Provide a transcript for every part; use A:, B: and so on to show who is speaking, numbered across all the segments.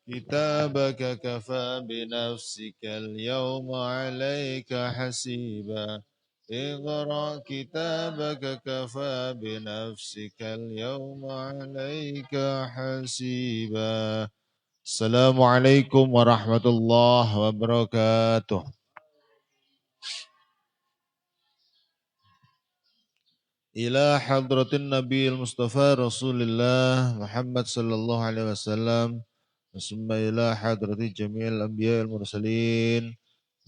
A: كتابك كفى بنفسك اليوم عليك حسيبا اقرأ كتابك كفى بنفسك اليوم عليك حسيبا. السلام عليكم ورحمة الله وبركاته. إلى حضرة النبي المصطفى رسول الله محمد صلى الله عليه وسلم، ثم إلى حضرة جميع الأنبياء المرسلين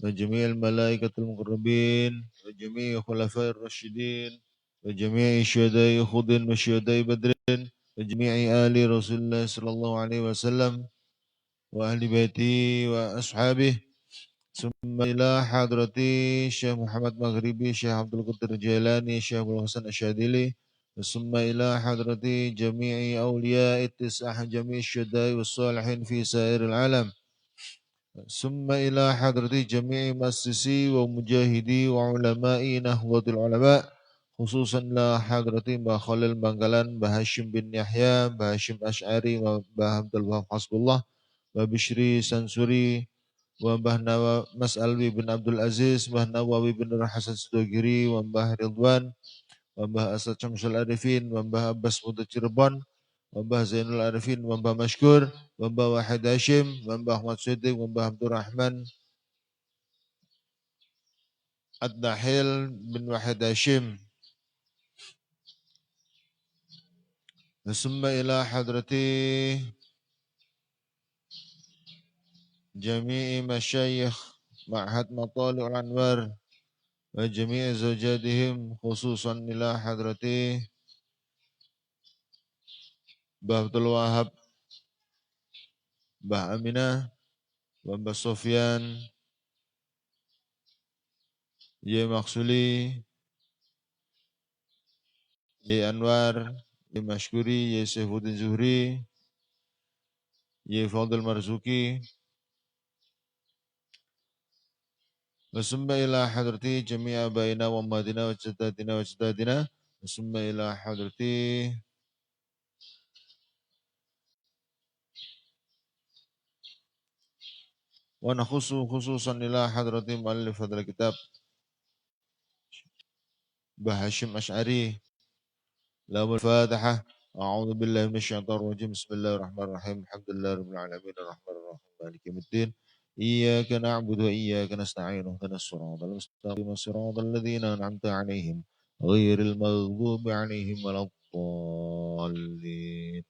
A: وجميع الملائكة المقربين وجميع خلفاء الراشدين وجميع شهداء أحد وشهداء بدر وجميع آل رسول الله صلى الله عليه وسلم وأهل بيته وأصحابه، ثم إلى حضرة الشيخ محمد مغربي، الشيخ عبد القادر الجيلاني، الشيخ أبو الحسن الشاذلي، ثم إلى حضرة جميع أولياء التسعة، جميع الشهداء والصالحين في سائر العالم، ثم إلى حضرة جميع مؤسسي ومجاهدي وعلماء نهضة العلماء، خصوصا إلى حضرة Mbah Khalil Bangkalan, Mbah Hashim bin Yahya, Mbah Hashim Ash'ari, Mbah Abdul Wahab Hasbullah, Mbah Bishri Sansuri, Mbah Mas Alwi bin Abdul Aziz, Mbah Nawawi bin Hasan Sudogiri, Mbah Ridwan, Mbah Asad Syamsul Arifin, Mbah Abbas Muda Cirebon, Mbah Zainul Arifin, Mbah Mashkur, Mbah Wahid Hashim, Mbah Ahmad Siddiq, Mbah Abdul Rahman Ad-Dahil bin Wahid Hashim. ثم إلى حضرة جميع مشايخ معهد مطالع الأنوار وجميع زوجاتهم، خصوصا إلى حضرة Mbah Abdul Wahab, Mbah Aminah, Mbah Sofyan, Ye Maksuli, Ye Anwar, Ye Mashkuri, Ye Saifuddin Zuhri, Ye Fadil Marzuki. ثم إلى حضرتي جميع آبائنا وأمهاتنا وجداتنا وأجدادنا، ثم إلى حضرتي ونخص خصوصا إلى حضرة مؤلف هذا الكتاب Mbah Hashim Ash'ari. Lahumul Fatihah. أعوذ بالله من الشيطان الرجيم. بسم الله الرحمن الرحيم. الحمد لله رب العالمين الرحمن الرحيم مالك يوم الدين. إياك نعبد وإياك نستعين اهدنا الصراط المستقيم صراط الذين أنعمت عليهم غير المغضوب عليهم ولا الضالين.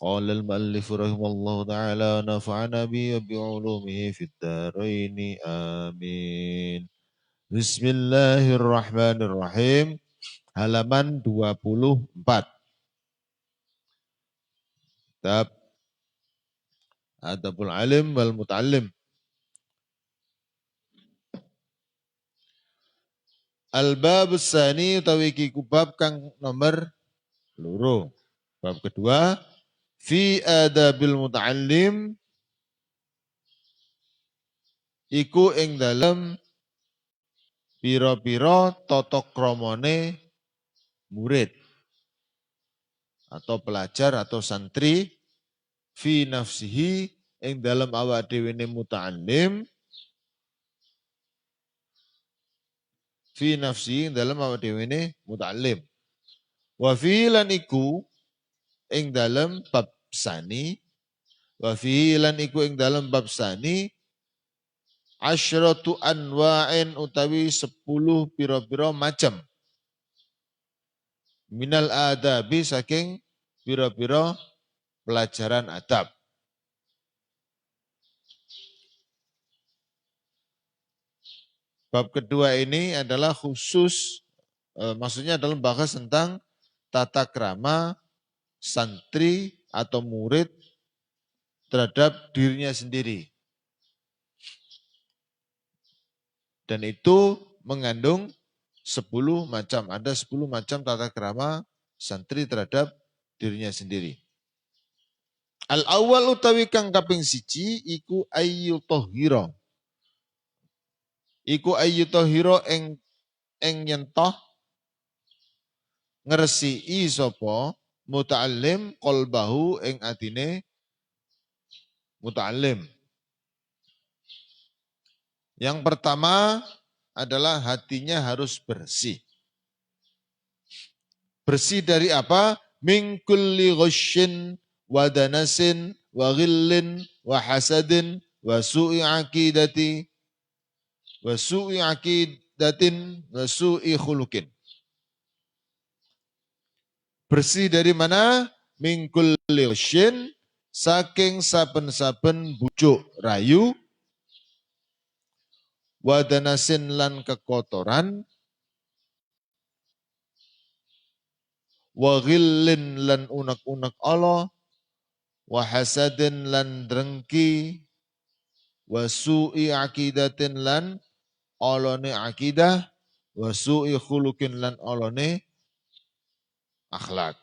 A: قال المؤلف رحمه الله تعالى ونفعنا به وبعلومه في الدارين آمين. Bismillahirrahmanirrahim. Halaman 24. Kitab Adabul Alim wal Muta'allim. Al-bab tsani utawi iki bab kang nomor loro. Bab kedua, fi adabil muta'allim iku ing dalem pira-pira tata kramane murid atau pelajar atau santri fi nafsihi ing dalem awak dhewe ne muta'allim fi nafsihi ing dalem awak dhewe ne muta'allim wa fi lan iku ing dalem bab sani wa fi lan iku ing dalem bab sani asyratu anwa'in utawi 10 pira-pira macam minal adabi saking pira-pira pelajaran adab. Bab kedua ini adalah khusus, maksudnya adalah bahas tentang tata krama santri atau murid terhadap dirinya sendiri. Dan itu mengandung 10 macam, ada 10 macam tata krama santri terhadap dirinya sendiri. Al-awwal utawi kang kaping siji iku ayyu tahira. Iku ayyu tahira ing nyentoh ngresiki sapa muta'allim qalbahu ing atine muta'allim. Yang pertama adalah hatinya harus bersih. Bersih dari apa? Min kulli ghasyin wa danasin wa ghillin wa hasadin wa su'i aqidati wa su'i aqidatin wa su'i khuluqin. Bersih dari mana? Min kulli ghasyin, saking saben-saben bujuk rayu, wadanasin lan kekotoran, waghillin lan unak-unak Allah, wahasadin lan drengki, wasu'i akidatin lan olone akidah, wasu'i khulukin lan olone akhlak.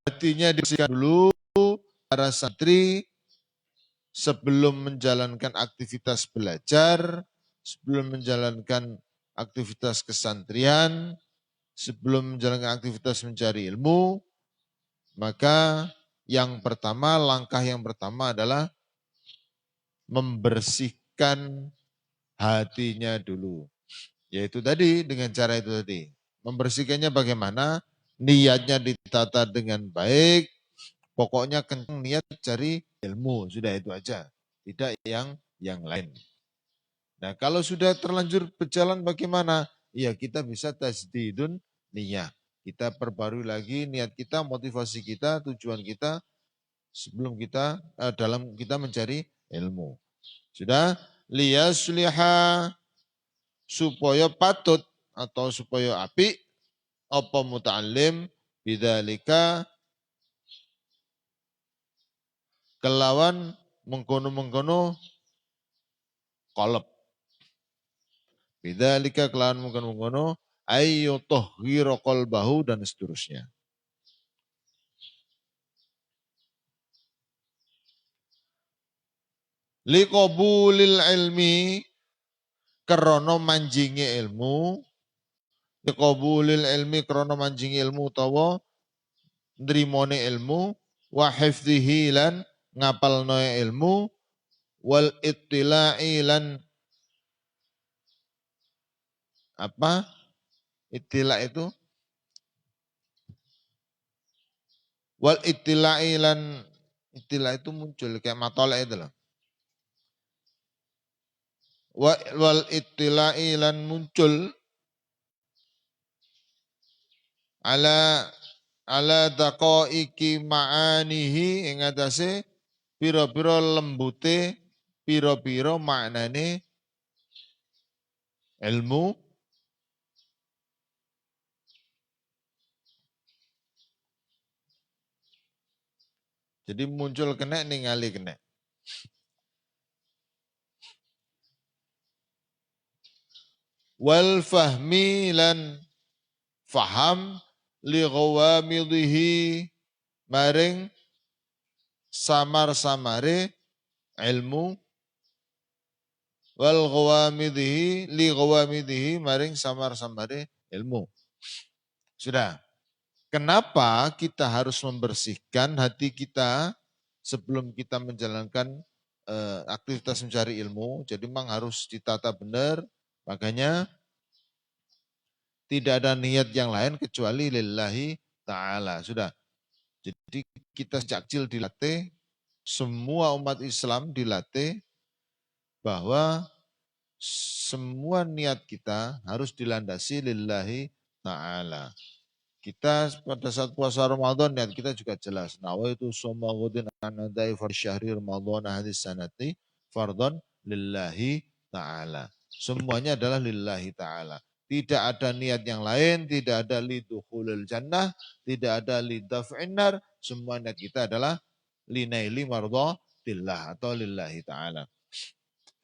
A: Hatinya dibersihkan dulu para santri sebelum menjalankan aktivitas belajar, sebelum menjalankan aktivitas kesantrian, sebelum menjalankan aktivitas mencari ilmu, maka langkah yang pertama adalah membersihkan hatinya dulu. Yaitu tadi, dengan cara itu tadi. Membersihkannya bagaimana? Niatnya ditata dengan baik, pokoknya kencang niat cari ilmu, sudah itu aja. Tidak yang lain. Nah kalau sudah terlanjur berjalan bagaimana? Ya kita bisa tasdidun niyah. Kita perbarui lagi niat kita, motivasi kita, tujuan kita sebelum kita dalam kita mencari ilmu. Sudah liyasliha supaya patut atau supaya apik apa muta'allim bidzalika kelawan mengkono-mengkono qalb. Bidzalika kelawan mengkono-mengkono ayyu tahhira qalbahu dan seterusnya. Liqabulil ilmi krana manjingi ilmu, liqabulil ilmi krana manjingi ilmu utawa nrimone ilmu, wa hifdhihi lan ngapalno ilmu, wal ittila'i lan apa? Ittila' itu wal ittila'i lan ittila' itu muncul kayak matolak itu loh. Wal ittila'i lan muncul ala ala daqaiki ma'anihi ing atase pira-pira lembute pira-pira maknane ilmu. Jadi muncul kena ningali kena. Wal fahmi lan faham li ghawamidhi maring samar-samare ilmu wal ghawamidhi li ghawamidhi maring samar-samare ilmu. Sudah. Kenapa kita harus membersihkan hati kita sebelum kita menjalankan aktivitas mencari ilmu? Jadi memang harus ditata benar. Makanya tidak ada niat yang lain kecuali lillahi ta'ala. Sudah. Jadi kita sejak kecil dilatih, semua umat Islam dilatih bahwa semua niat kita harus dilandasi lillahi ta'ala. Kita pada saat puasa Ramadan niat kita juga jelas. Nawaitu summa ghudin anadai far syahri Ramadan hadis sanati fardhan lillahi ta'ala. Semuanya adalah lillahi ta'ala. Tidak ada niat yang lain, tidak ada lidukhulil jannah, tidak ada lidaf'in nar. Semua niat kita adalah linaili mardhatillah atau lillahi ta'ala.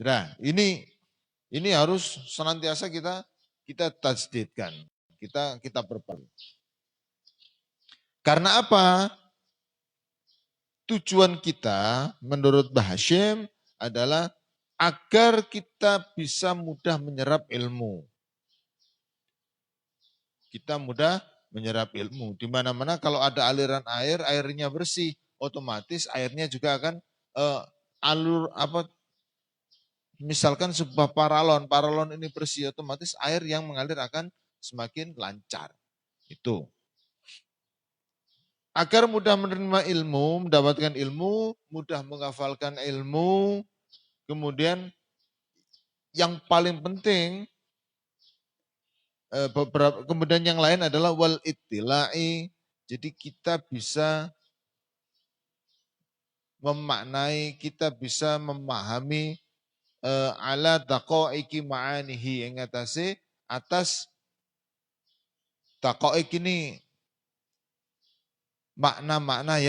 A: Nah, ini harus senantiasa kita tajdidkan. Kita perbarui. Karena apa? Tujuan kita menurut Mbah Hashim adalah agar kita bisa mudah menyerap ilmu. Kita mudah menyerap ilmu. Di mana-mana kalau ada aliran air, airnya bersih, otomatis airnya juga akan misalkan sebuah paralon ini bersih, otomatis air yang mengalir akan semakin lancar. Itu. Agar mudah menerima ilmu, mendapatkan ilmu, mudah menghafalkan ilmu, kemudian yang paling penting, kemudian yang lain adalah wal ittila'i, jadi kita bisa memaknai, kita bisa memahami ala daqaiki ma'anihi, yang atas daqaik ini makna-makna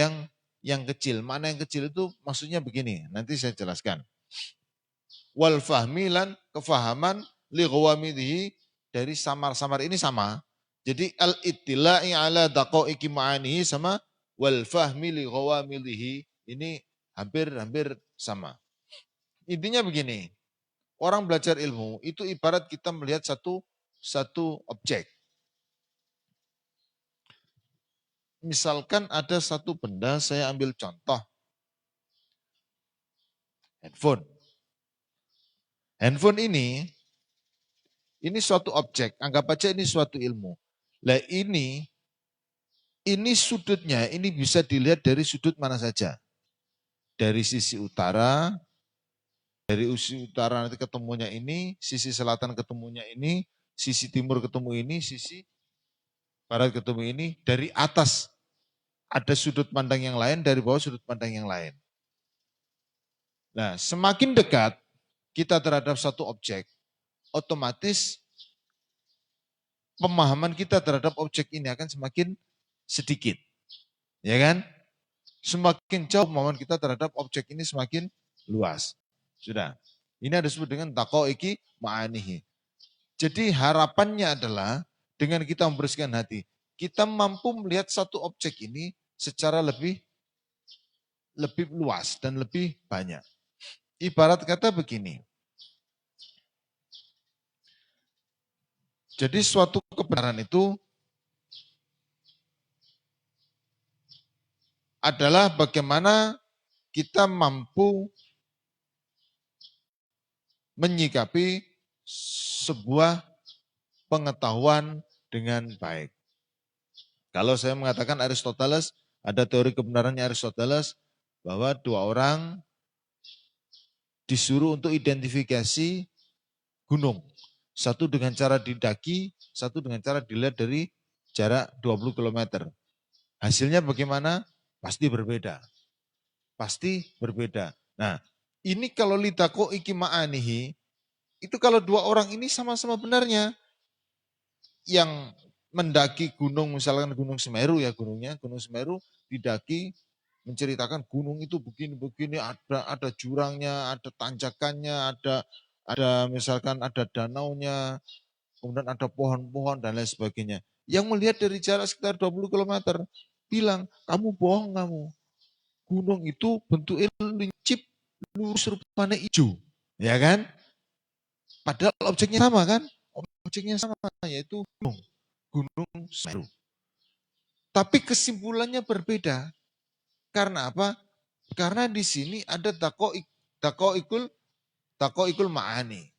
A: yang kecil. Makna yang kecil itu maksudnya begini, nanti saya jelaskan. Wal fahmi lan kefahaman li ghawamidhi dari samar-samar ini sama. Jadi al ittila'i ala daqaiki ma'anihi sama wal fahmi li ghawamidhi ini hampir sama. Intinya begini, orang belajar ilmu itu ibarat kita melihat satu objek. Misalkan ada satu benda, saya ambil contoh. Handphone. Handphone ini suatu objek, anggap aja ini suatu ilmu. Lah ini sudutnya, ini bisa dilihat dari sudut mana saja. Dari sisi utara, nanti ketemunya ini, sisi selatan ketemunya ini, sisi timur ketemu ini, sisi barat ketemu ini, dari atas ada sudut pandang yang lain, dari bawah sudut pandang yang lain. Nah, semakin dekat kita terhadap satu objek, otomatis pemahaman kita terhadap objek ini akan semakin sedikit. Ya kan? Semakin jauh pemahaman kita terhadap objek ini semakin luas. Sudah. Ini ada disebut dengan daqaiki ma'anihi. Jadi harapannya adalah dengan kita membersihkan hati, kita mampu melihat satu objek ini secara lebih luas dan lebih banyak. Ibarat kata begini. Jadi suatu kebenaran itu adalah bagaimana kita mampu menyikapi sebuah pengetahuan dengan baik. Kalau saya mengatakan Aristoteles, ada teori kebenarannya Aristoteles bahwa dua orang disuruh untuk identifikasi gunung. Satu dengan cara didaki, satu dengan cara dilihat dari jarak 20 km. Hasilnya bagaimana? Pasti berbeda. Pasti berbeda. Nah, ini kalau litako iki ma'anihi, itu kalau dua orang ini sama-sama benarnya. Yang mendaki gunung, misalkan Gunung Semeru ya gunungnya, Gunung Semeru didaki menceritakan gunung itu begini-begini, ada jurangnya, ada tanjakannya, ada misalkan ada danaunya, kemudian ada pohon-pohon dan lain sebagainya. Yang melihat dari jarak sekitar 20 kilometer bilang, kamu bohong kamu. Gunung itu bentuknya lincip, lurus rupanya hijau. Ya kan? Padahal objeknya sama kan? Objeknya sama, yaitu Gunung Semeru. Tapi kesimpulannya berbeda. Karena apa? Karena di sini ada tako ikul ma'ani.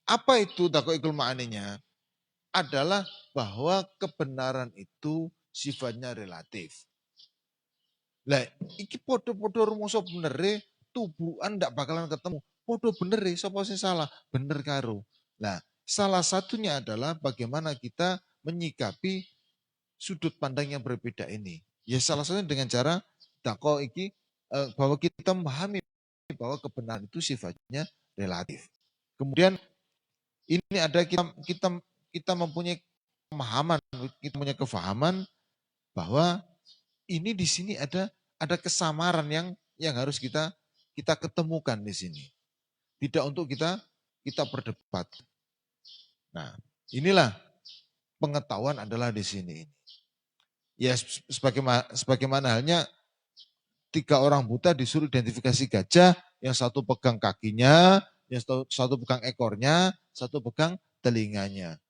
A: Apa itu tako ikul ma'aninya? Adalah bahwa kebenaran itu sifatnya relatif. Lah, iki podo-podo rumoso benere, tubuhan ndak bakalan ketemu. Podo bener sapa sing salah? Bener karo. Nah, salah satunya adalah bagaimana kita menyikapi sudut pandang yang berbeda ini. Ya salah satunya dengan cara dako iki bahwa kita memahami bahwa kebenaran itu sifatnya relatif. Kemudian ini ada kita mempunyai pemahaman, kita punya kefahaman bahwa ini di sini ada kesamaran yang harus kita ketemukan di sini. Tidak untuk kita berdebat. Nah, inilah pengetahuan adalah di sini. Ya sebagaimana halnya 3 orang buta disuruh identifikasi gajah, yang satu pegang kakinya, yang satu pegang ekornya, satu pegang telinganya.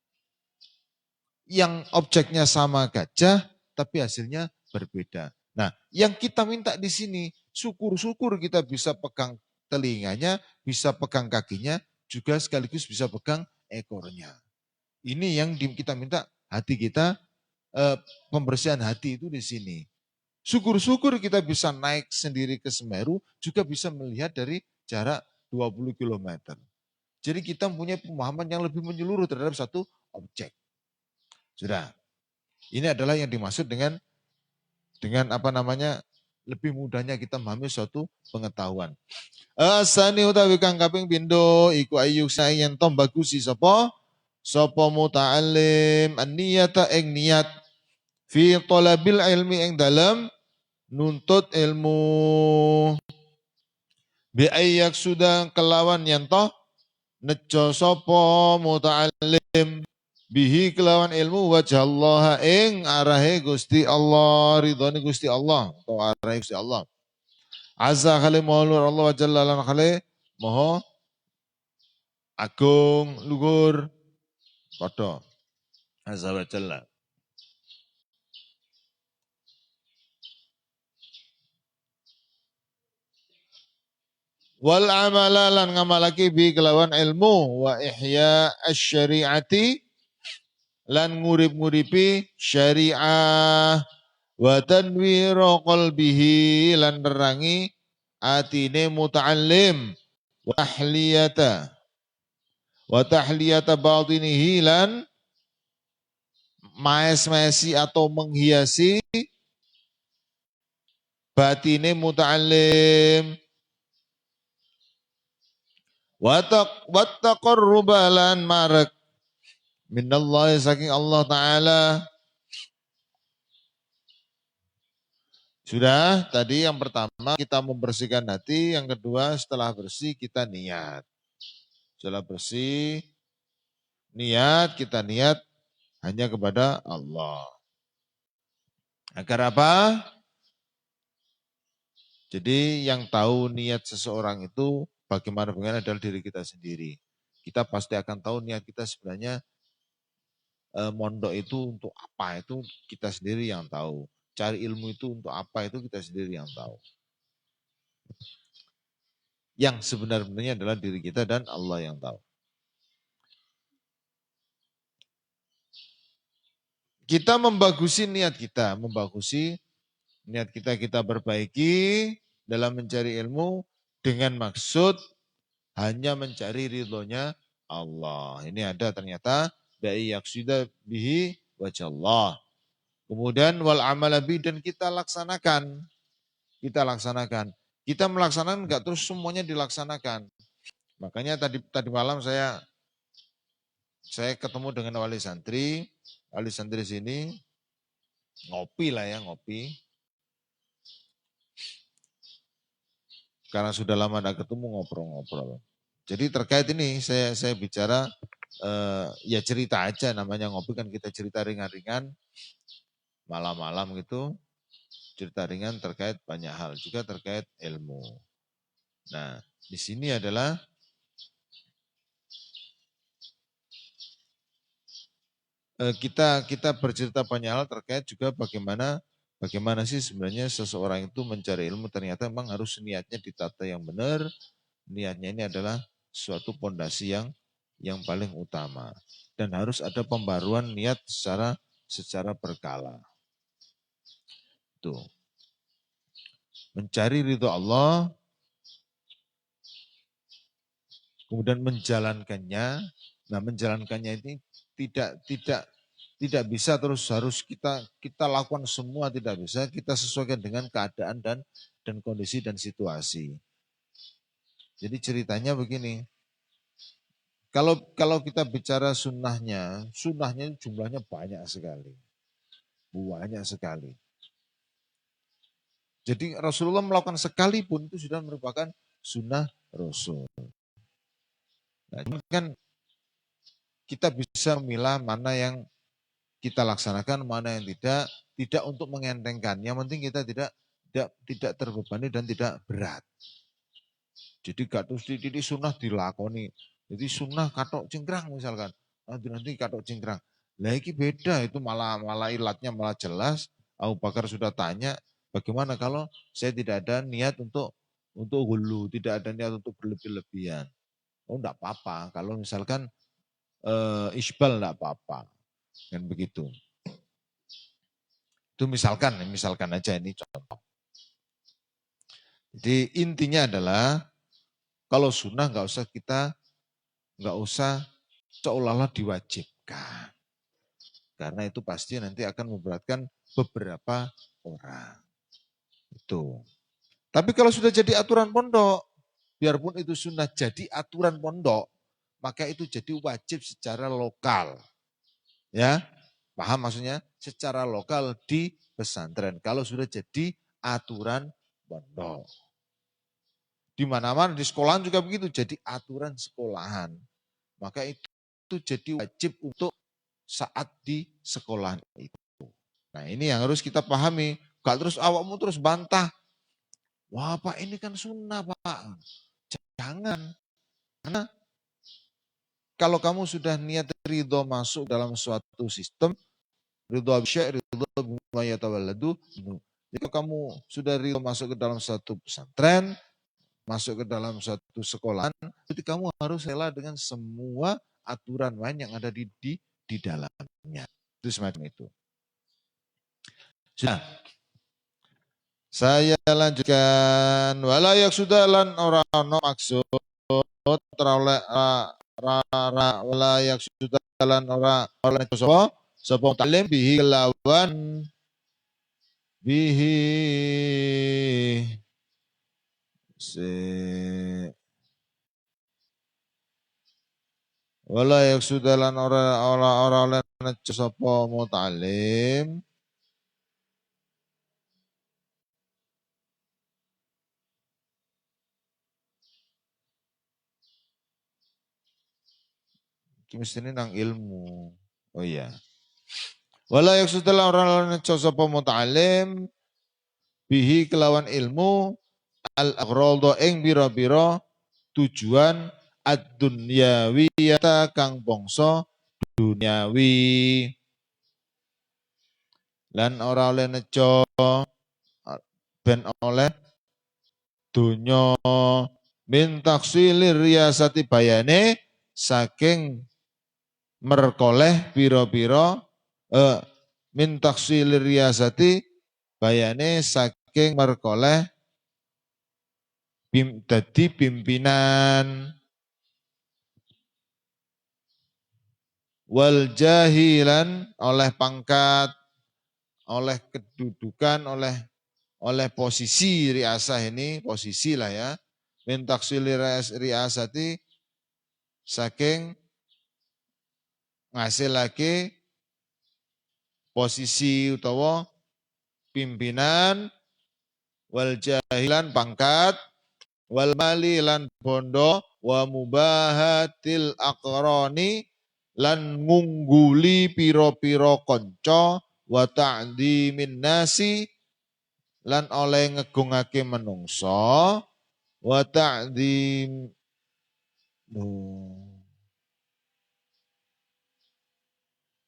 A: Yang objeknya sama gajah, tapi hasilnya berbeda. Nah, yang kita minta di sini, syukur-syukur kita bisa pegang telinganya, bisa pegang kakinya, juga sekaligus bisa pegang ekornya. Ini yang kita minta hati kita, pembersihan hati itu di sini. Syukur-syukur kita bisa naik sendiri ke Semeru, juga bisa melihat dari jarak 20 km. Jadi kita mempunyai pemahaman yang lebih menyeluruh terhadap satu objek. Sudah. Ini adalah yang dimaksud dengan lebih mudahnya kita memahami suatu pengetahuan. Asani utawi kang kaping pindho iku ayu sayen tom bagusi sapa muta'allim an-niyata ing niat fi talabil ilmi ing dalam nuntut ilmu bi ayyak sudah kelawan yen toh nejo sapa muta'allim bihi kelawan ilmu wajah Allah ing arahe Gusti Allah, ridhone Gusti Allah atau arahe Gusti Allah. Azza khali maulur Allah wa jalla lan khali moho agung luhur padha. Azza wa jalla. Wal amala lan ngamalaki bi kelawan ilmu wa ihya asy-syari'ati lan ngurip-nguripi syariah wa tanwira qalbihi lan nerangi atine muta'allim wa tahliyata batinihi lan maes-mesi atau menghiasi batine muta'allim wattaqarruba lan marek minallahi saking Allah Ta'ala. Sudah, tadi yang pertama kita membersihkan hati, yang kedua setelah bersih kita niat. Setelah bersih, kita niat hanya kepada Allah. Agar apa? Jadi yang tahu niat seseorang itu bagaimana adalah diri kita sendiri. Kita pasti akan tahu niat kita sebenarnya mondok itu untuk apa, itu kita sendiri yang tahu. Cari ilmu itu untuk apa, itu kita sendiri yang tahu. Yang sebenarnya adalah diri kita dan Allah yang tahu. Kita membagusi niat kita, kita perbaiki dalam mencari ilmu dengan maksud hanya mencari ridhonya Allah. Ini ada ternyata ba'i yaksida bihi wajah Allah. Kemudian wal amalabi dan kita laksanakan. Kita laksanakan. Kita melaksanakan enggak terus semuanya dilaksanakan. Makanya tadi malam saya ketemu dengan wali santri sini ngopi lah ya, ngopi. Karena sudah lama tidak ketemu ngobrol-ngobrol. Jadi terkait ini saya bicara ya cerita aja, namanya ngopi kan kita cerita ringan-ringan malam-malam gitu, cerita ringan terkait banyak hal juga terkait ilmu. Nah, di sini adalah kita bercerita banyak hal terkait juga bagaimana sih sebenarnya seseorang itu mencari ilmu, ternyata memang harus niatnya ditata yang benar. Niatnya ini adalah suatu pondasi yang paling utama dan harus ada pembaruan niat secara berkala. Tuh. Mencari ridho Allah, kemudian menjalankannya. Nah, menjalankannya ini tidak bisa terus harus kita lakukan semua, tidak bisa. Kita sesuaikan dengan keadaan dan kondisi dan situasi. Jadi ceritanya begini. Kalau kita bicara sunnahnya jumlahnya banyak sekali. Banyak sekali. Jadi Rasulullah melakukan sekalipun itu sudah merupakan sunnah Rasul. Nah, kan kita bisa memilah mana yang kita laksanakan, mana yang tidak untuk mengentengkan. Yang penting kita tidak terbebani dan tidak berat. Jadi gak terus di sunnah dilakoni. Jadi sunnah katok cingkrang misalkan. Nanti katok cingkrang. Lah ini beda, itu malah ilatnya malah jelas. Abu Bakar sudah tanya, bagaimana kalau saya tidak ada niat untuk hulu, tidak ada niat untuk berlebih-lebihan. Oh enggak apa-apa, kalau misalkan isbal enggak apa-apa. Kan begitu. Itu misalkan aja ini contoh. Jadi intinya adalah kalau sunnah nggak usah seolah-olah diwajibkan. Karena itu pasti nanti akan memberatkan beberapa orang. Itu. Tapi kalau sudah jadi aturan pondok, biarpun itu sunnah jadi aturan pondok, maka itu jadi wajib secara lokal. Ya, paham maksudnya? Secara lokal di pesantren. Kalau sudah jadi aturan pondok. Di mana-mana di sekolahan juga begitu, jadi aturan sekolahan. Maka itu jadi wajib untuk saat di sekolahan itu. Nah ini yang harus kita pahami. Gak terus awakmu terus bantah. Wah Pak ini kan sunnah Pak. Jangan. Karena kalau kamu sudah niat ridho masuk dalam suatu sistem, ridho absyai, ridho bimayatawalladu. Jadi kalau kamu sudah ridho masuk ke dalam satu pesantren, masuk ke dalam satu sekolahan, jadi kamu harus rela dengan semua aturan main yang ada di dalamnya. Itu semacam itu. Sudah. Saya lanjutkan. Walayak sudah lan ora no maksud teroleh walayak sudah lan ora oleh sapa talim bihi lawan bihi walayak sudah lan ora oleh sapa mutalim mesti nang ilmu. Oh iya. Wala yaksudalah orang sapa muta'alim bihi kelawan ilmu al-aghrada ing bira-bira tujuan ad-dunyawiyata kang bangsa duniawi lan ora oleh nejo ben oleh donya min taksilir riyasati bayane saking merkoleh bira-bira min taksilir riyasati bayane saking merkoleh dadi pimpinan wal jahilan oleh pangkat oleh kedudukan, oleh posisi riasah ini, posisi lah ya. Min taksili riasati saking ngasilake posisi utawa pimpinan wal jahilan pangkat wal mali lan bondo wa mubahatil aqrani lan ngungguli piro-piro konco wa ta'dhimin nasi lan oleh ngegungake menungso wa ta'dhim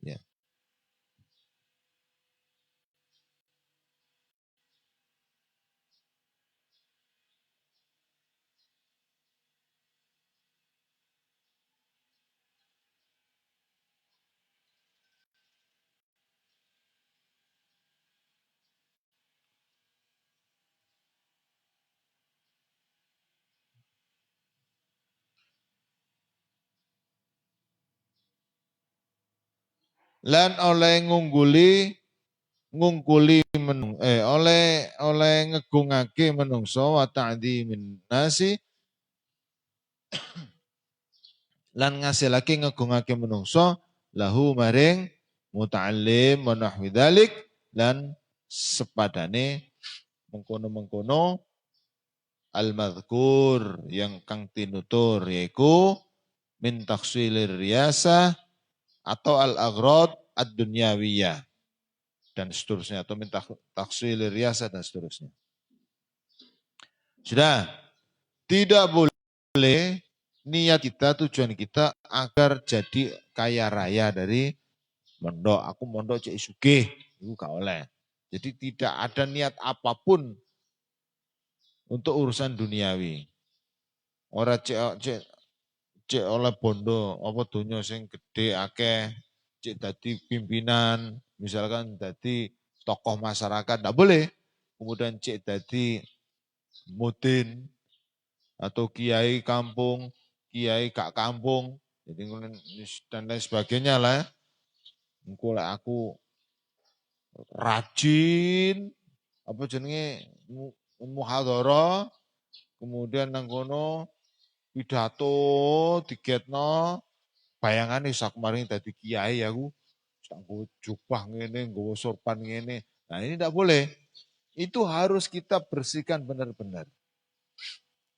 A: ya. Lan oleh ngungkuli oleh ngegungake menungso wa ta'dhimin nasi lan ngasilake ngegungake menungso lahu maring muta'allim wa nahwi dzalik lan sepadane mengkono-mengkono al-madhkur yang kang tinutur yaiku min taksilir riyasah atau al-aghrad ad-dunyawiyah dan seterusnya atau min taksilir riyasah dan seterusnya. Sudah, tidak boleh niat kita, tujuan kita agar jadi kaya raya dari mondok. Aku mondok cek sugih, itu gak oleh. Jadi tidak ada niat apapun untuk urusan duniawi. Ora cek oleh bondo apa dunia sing gede akeh, cek dadi pimpinan, misalkan dadi tokoh masyarakat, ndak boleh. Kemudian cek dadi mudin atau kiai kampung, kiai kak kampung, jadi dan lain sebagainya lah. Engko lek aku rajin apa jenenge muhadharah, kemudian nang kono pidato digetno, bayangane sak maring dadi kiai aku tak nggo jubah ngene, nggo sorban ngene. Nah, ini tidak boleh. Itu harus kita bersihkan benar-benar.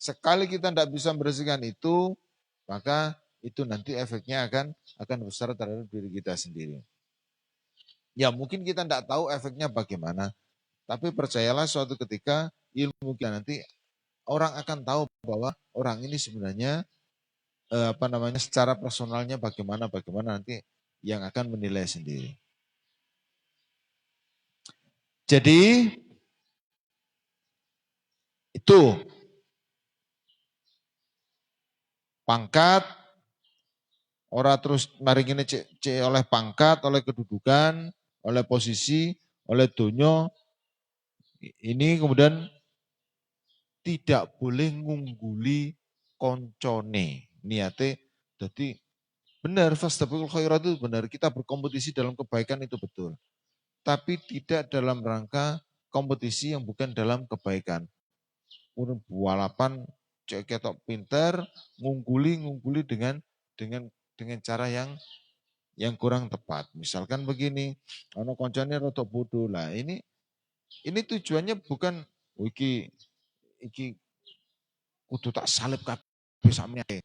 A: Sekali kita tidak bisa membersihkan itu, maka itu nanti efeknya akan besar terhadap diri kita sendiri. Ya mungkin kita tidak tahu efeknya bagaimana, tapi percayalah suatu ketika ilmu kita nanti orang akan tahu bahwa orang ini sebenarnya secara personalnya bagaimana nanti yang akan menilai sendiri. Jadi itu pangkat ora terus mari ini cek oleh pangkat, oleh kedudukan, oleh posisi, oleh dunia. Ini kemudian tidak boleh ngungguli koncone. Niate jadi benar fastabiqul khairat itu benar, kita berkompetisi dalam kebaikan itu betul. Tapi tidak dalam rangka kompetisi yang bukan dalam kebaikan. Kemudian bualapan cek ketok pinter, ngungguli dengan cara yang kurang tepat. Misalkan begini, ono koncone rada bodoh lah. Ini tujuannya bukan iki kudu tak salib kabeh sakmene.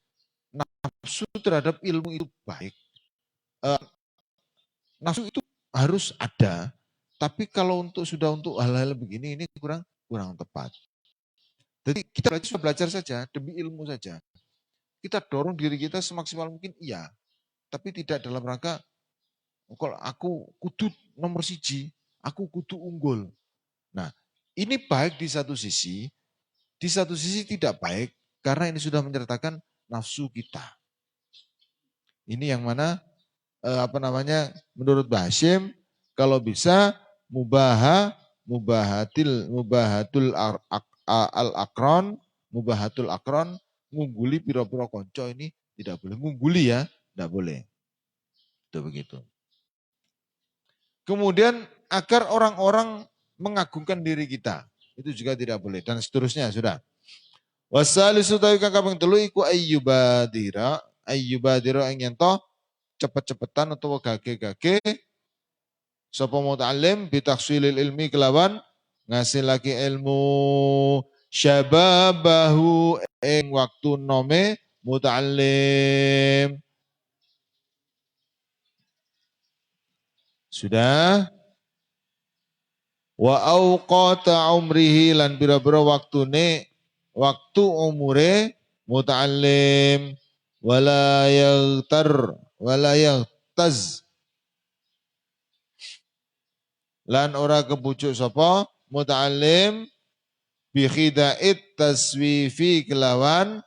A: Nafsu terhadap ilmu itu baik. Nafsu itu harus ada, tapi kalau sudah untuk hal-hal begini ini kurang tepat. Jadi kita belajar saja demi ilmu saja. Kita dorong diri kita semaksimal mungkin iya, tapi tidak dalam rangka kalau aku kudu nomor siji, aku kudu unggul. Nah, ini baik di satu sisi tidak baik karena ini sudah menyertakan nafsu kita. Ini yang mana menurut Basim kalau bisa mubahatul akron ngungguli piro-piro konco ini tidak boleh ngungguli ya, tidak boleh. Itu begitu. Kemudian agar orang-orang mengagungkan diri kita. Itu juga tidak boleh dan seterusnya sudah. Wasalisu tawi kang kaping telu iku ayyubadira ing yen to cepet-cepetan utawa gage-gage sapa muta'allim bitaksilil ilmi kelawan ngasilake ilmu syababahu ing waktu nome muta'allim. Sudah. Wa auqata umrihi lan bira-bira waktune waktu umure muta'allim wala yaghtaz lan ora kebujuk sapa muta'allim bi khida'it taswifi kelawan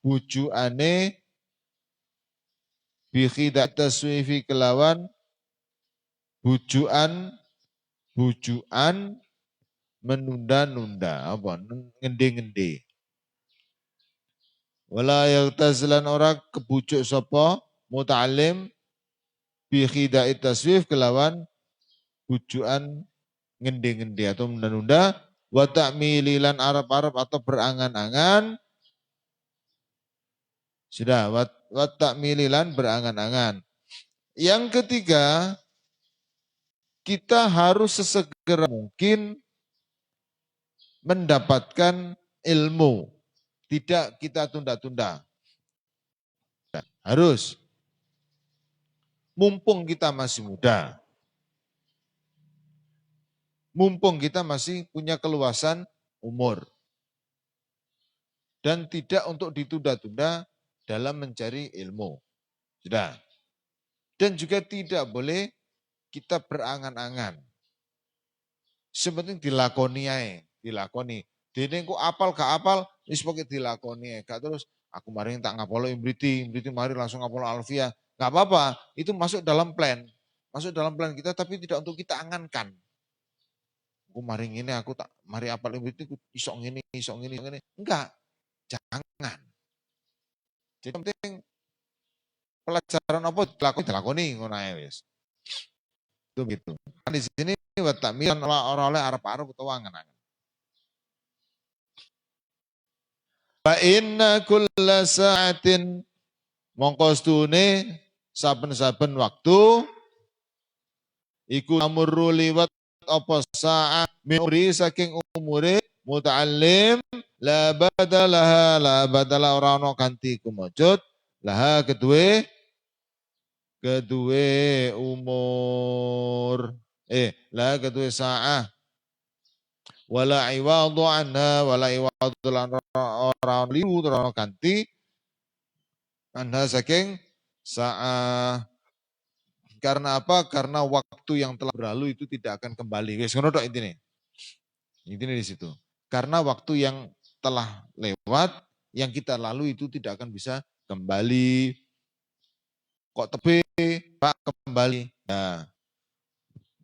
A: bujukane bi khida'it taswifi kelawan bujukan menunda-nunda apa ngende-ngende. Wala yaghtazlan ora kebujuk sapa muta'allim bi khida'it taswif kelawan bujukan ngende-ngende atau menunda-nunda wa ta'mililan arab-arab atau berangan-angan. Sudah wa ta'mililan berangan-angan. Yang ketiga, kita harus sesegera mungkin mendapatkan ilmu. Tidak kita tunda-tunda. Harus. Mumpung kita masih muda. Mumpung kita masih punya keluasan umur. Dan tidak untuk ditunda-tunda dalam mencari ilmu. Sudah. Dan juga tidak boleh kita berangan-angan. Sepenting dilakoni ae, dilakoni. Dene kok apal gak apal, wis pokoke dilakoni ae. Gak terus aku mari tak ngapolo imbriti mari langsung ngapolo alfia. Gak apa-apa, itu masuk dalam plan. Masuk dalam plan kita tapi tidak untuk kita angankan. Aku mari ngene aku tak mari apal imbriti iso ngene. Enggak. Jangan. Jadi penting pelajaran apa dilakoni ngono ae wis. Itu gitu. Kan di sini wa ta'milan ora oleh arep-arep utawa angan-angan. Fa inna kulla sa'atin mongko stune saben-saben waktu iku amurru liwat apa sa'ah mimri saking umure muta'allim la badala ora ana ganti kumujud laha kedue umur la kedue sa'ah wala iwadu anha wala iwadu lan ora liwu ora ganti anha saking sa'ah. Karena apa? Karena waktu yang telah berlalu itu tidak akan kembali. Wes ngono tok intine. Intine di situ. Karena waktu yang telah lewat yang kita lalu itu tidak akan bisa kembali. Kok tebe Pak kembali. Nah,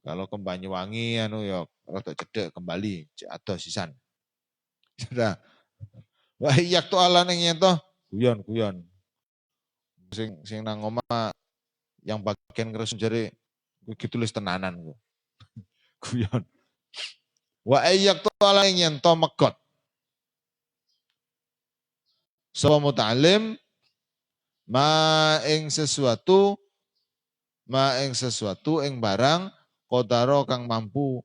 A: kalau ke Banyuwangi anu ya rada cedek kembali ada sisan. Sudah. Wah iyak to ala ning yen to guyon. Sing nang omah yang bagian ngeres jare kuwi tulis tenanan ku. Guyon. Wa ayyak to ala yen to megot. Sapa muta'allim ma ing sesuatu ing barang kodaro kang mampu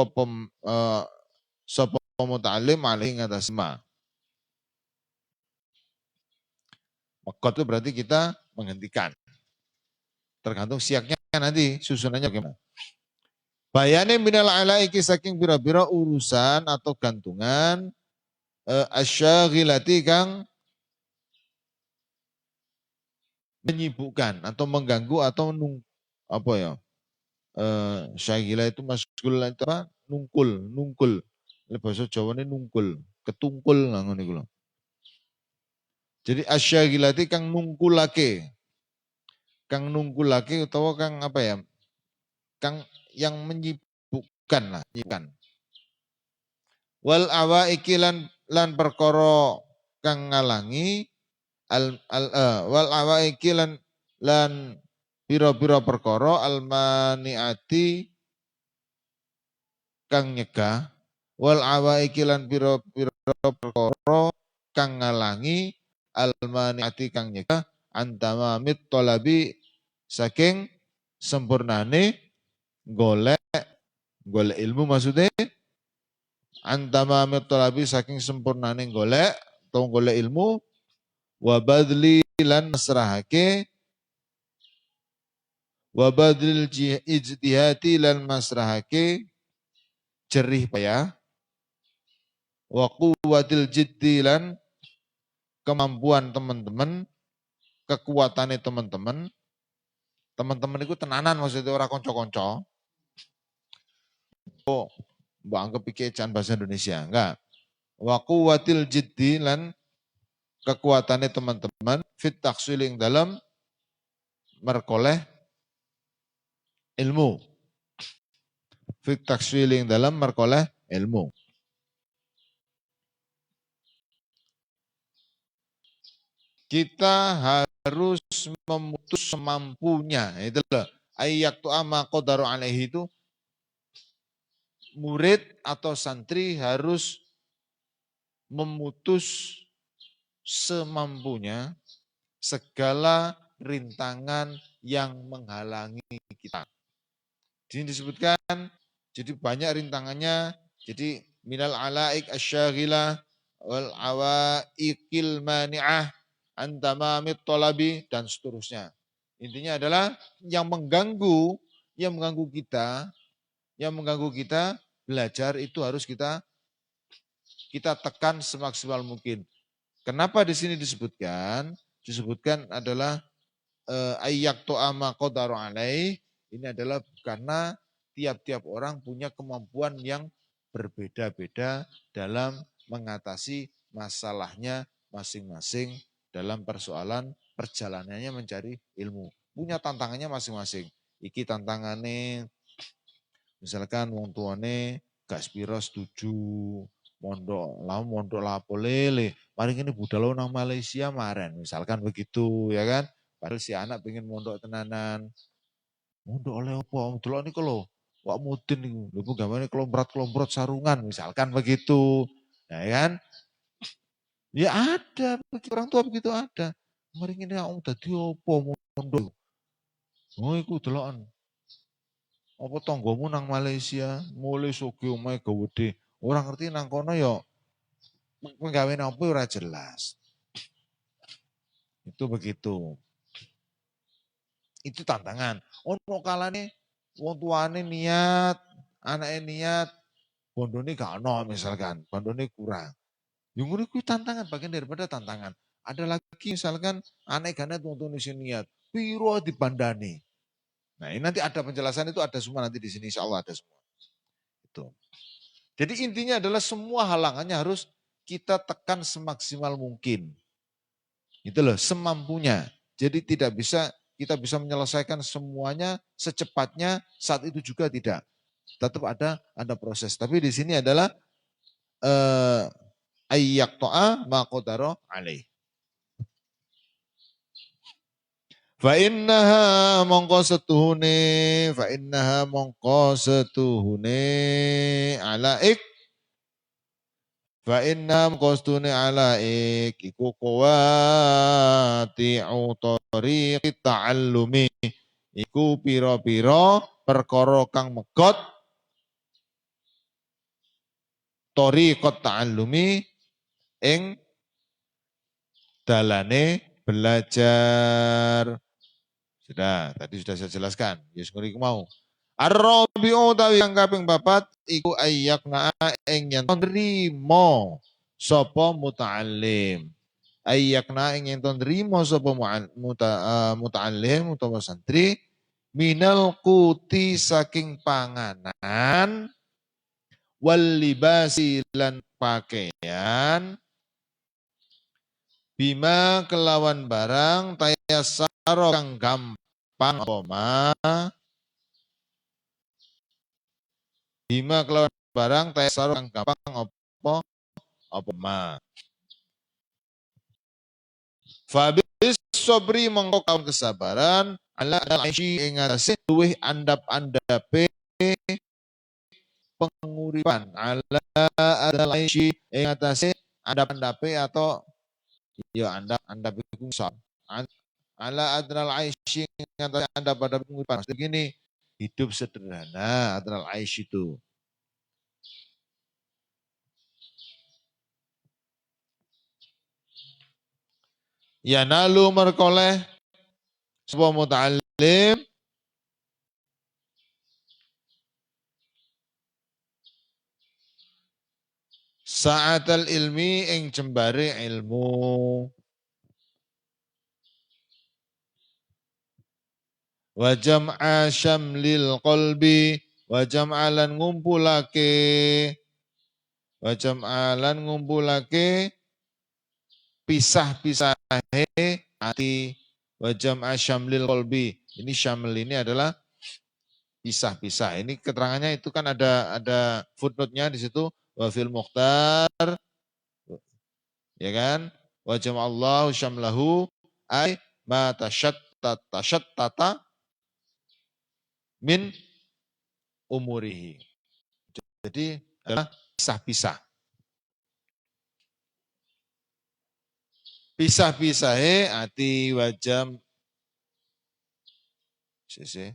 A: apa sapa muta'allim alih ngatas ma. Megot itu berarti kita menghentikan. Tergantung siaknya nanti susunannya bagaimana. Bayane minal alaiki saking bira-bira urusan atau gantungan asyaghilati kang menyibukkan atau mengganggu atau apa ya? Syaghila itu masgul itu apa? Nungkul. Bahasa Jawane nungkul, ketungkul lah ngono iku lho. Jadi asyaghilati kang nungkulake utawa kang apa ya? Kang yang menyibukkan lah, menyibukkan. Wal awaiki lan perkara kang ngalangi wal awaiki lan pira-pira perkara almaniati kang nyegah wal awaiki lan pira-pira perkara kang ngalangi almaniati kang nyegah antamamit tolabi saking sempurnane golek ilmu maksudnya antamamit tolabi saking sempurnane golek atau golek ilmu wabadli lan masrahake wabadlil ijtihati lan masrahake jerih payah wa quwwatil jiddi lan kemampuan teman-teman, kekuatannya teman-teman. Teman-teman itu tenanan maksudnya orang konco-konco. Oh, mbak anggap pikir bahasa Indonesia, enggak. Wa quwwatil jiddi lan kekuatannya teman-teman fit taksiling dalam merkoleh ilmu. Fit taksiling dalam merkoleh ilmu. Kita harus memutus semampunya. Itulah ayat tu'ama qadaru alaihi itu murid atau santri harus memutus semampunya segala rintangan yang menghalangi kita. Di sini disebutkan, jadi banyak rintangannya, jadi minal alaik asyaghilah wal awaiqil mani'ah antamamit tolabi dan seterusnya. Intinya adalah yang mengganggu kita belajar itu harus kita tekan semaksimal mungkin. Kenapa di sini disebutkan? Disebutkan adalah ayyak to'ama qadaru alaih. Ini adalah karena tiap-tiap orang punya kemampuan yang berbeda-beda dalam mengatasi masalahnya masing-masing dalam persoalan perjalanannya mencari ilmu. Punya tantangannya masing-masing. Iki tantangannya misalkan wong tuane gak sepiro setuju mondok lapo lele. Paling ini budal nang Malaysia maren, misalkan begitu ya kan. Padahal si anak pengen mondok tenanan. Mondok oleh apa? Delok niku lho. Wak mudin niku. Lho gamane kelomprat sarungan misalkan begitu. Ya kan? Ya ada, orang tua begitu ada. Mari ini aku dadi apa mondok. Oh iku deloken. Apa tanggamu nang Malaysia mulai sugih omahe gede. Orang ngerti nang kono ya penggawe apa ora jelas. Itu begitu. Itu tantangan. Ono kalane wong tuane niat, anake niat, bondone gak ono misalkan, bondone kurang. Yang ngono kuwi tantangan, bagian daripada tantangan. Ada lagi misalkan anak gak wong tuane sing niat, piro dibandani. Nah, ini nanti ada penjelasan itu ada semua nanti di sini insyaallah ada semua. Itu. Jadi intinya adalah semua halangannya harus kita tekan semaksimal mungkin. Itu loh, semampunya. Jadi tidak bisa kita bisa menyelesaikan semuanya secepatnya saat itu juga tidak. Tetap ada proses. Tapi di sini adalah ayyak to'a maqdaro alaih. Fa innaha mongko setuhune alaik fa innam qastune alaik iku qawati'u tariqi ta'allumi iku pira-pira perkara kang megot tariqat ta'allumi ing dalane belajar. Sudah, tadi sudah saya jelaskan. Yes ngene mau. Ar-rabi'u utawi kang kaping 4 iku ayyakna ing yen nrimo sapa muta'allim. Ayyakna ing yen nrimo sapa muta'allim utawa santri minal kuti saking panganan wal libasi lan pakaian bima kelawan barang tayasaro kang gampang apa ma bima kelawan barang tayasaro kang gampang apa ma fabis sobri mengko kawan kesabaran ala al-aishi ing atase luwih andap-andape penguripan. Ala al-aishi ing atase andap-andape atau ya andap iku iso. Ala adnal aishi ing atase andap-andap penguripan. Maksudnya gini, hidup sederhana adnal aishi itu. Ya nalu merkoleh sebuah muta'alim sa'atal ilmi ing jembare ilmu wa jam'a syamlil qalbi wa jam'alan ngumpulake pisah-pisahe hati wa jam'a syamlil qalbi. Ini syaml ini adalah pisah-pisah. Ini keterangannya itu kan ada footnote-nya di situ wa fil mukhtar ya kan? Wa jama'allahu syamlahu ay ma tasyattata min umurihi. Jadi adalah pisah-pisah. Pisah-pisahe ati wajam sisi.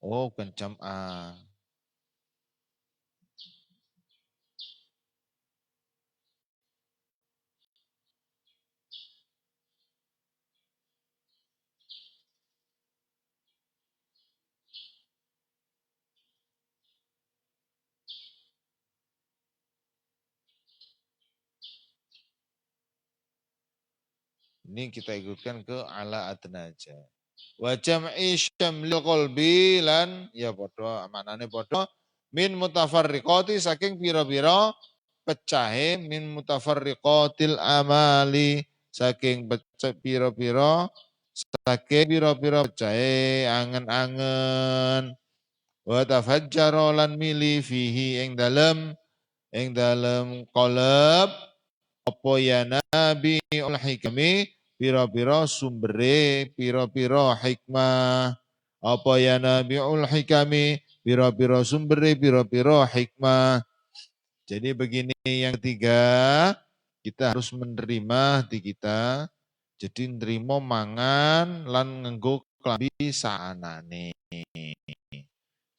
A: Oh, bukan jam'ah. Ini kita ikutkan ke ala adnaja. Wa jam'i syamlil qalbi lan ya padha maknane padha min mutafarriqati saking pira-pira pecahe min mutafarriqatil amali saking pira-pira saking pira-pira pecahe angen-angen wa tafajjara lan mili fihi ing dalem qalb apa ya nabi ul hikmi pira-pira sumbere pira-pira hikmah apa ya nabi ul hikmi pira-pira sumbere pira-pira hikmah. Jadi begini yang ketiga, kita harus menerima di kita jadi nerimo mangan lan ngenggo klambi saanane.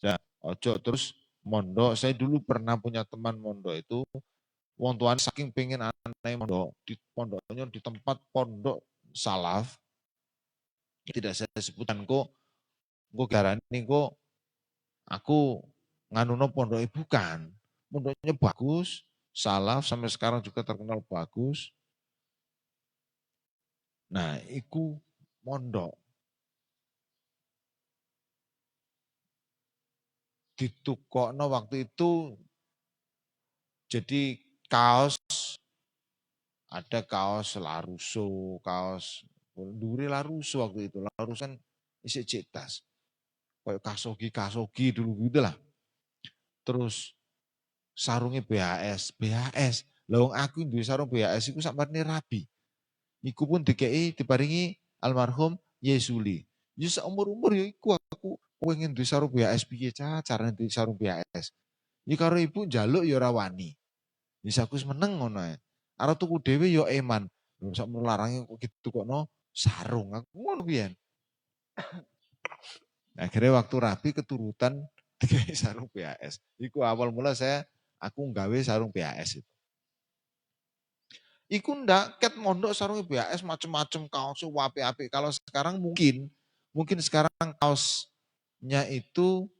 A: Nah, ojo terus mondok. Saya dulu pernah punya teman mondok itu wong tuane saking pengen anaknya mondok, di pondoknya di tempat pondok salaf, tidak saya sebutkan kok garani kok aku nganuno pondok bukan. Pondoknya bagus, salaf sampai sekarang juga terkenal bagus. Nah, iku mondok ditukokno waktu itu jadi kaos ada kaos Larusso, kaos duri Larusso waktu itu. Larusso kan isi cetas. Kayak kasogi dulu gitu lah. Terus sarungnya BHS. Lawang aku duwe sarung BHS iku sakmarine rabi. Iku pun diparingi almarhum Yesuli. Ya seumur-umur ya iku aku pengen duwe sarung BHS piye carane duwe sarung BHS. Ya karo ibu njaluk ya ora wani. Wis aku meneng ngono ae. Arep tuku dhewe ya eman. Lho sak larange kok ditukokno sarung. Aku ngono pian. Akhirnya waktu rapi keturutan digawe sarung BHS. Iku awal mula aku nggawe sarung BHS itu. Iku ndak ket mondok sarung BHS macem-macem kaos wapi-api. Kalau sekarang mungkin sekarang kaosnya itu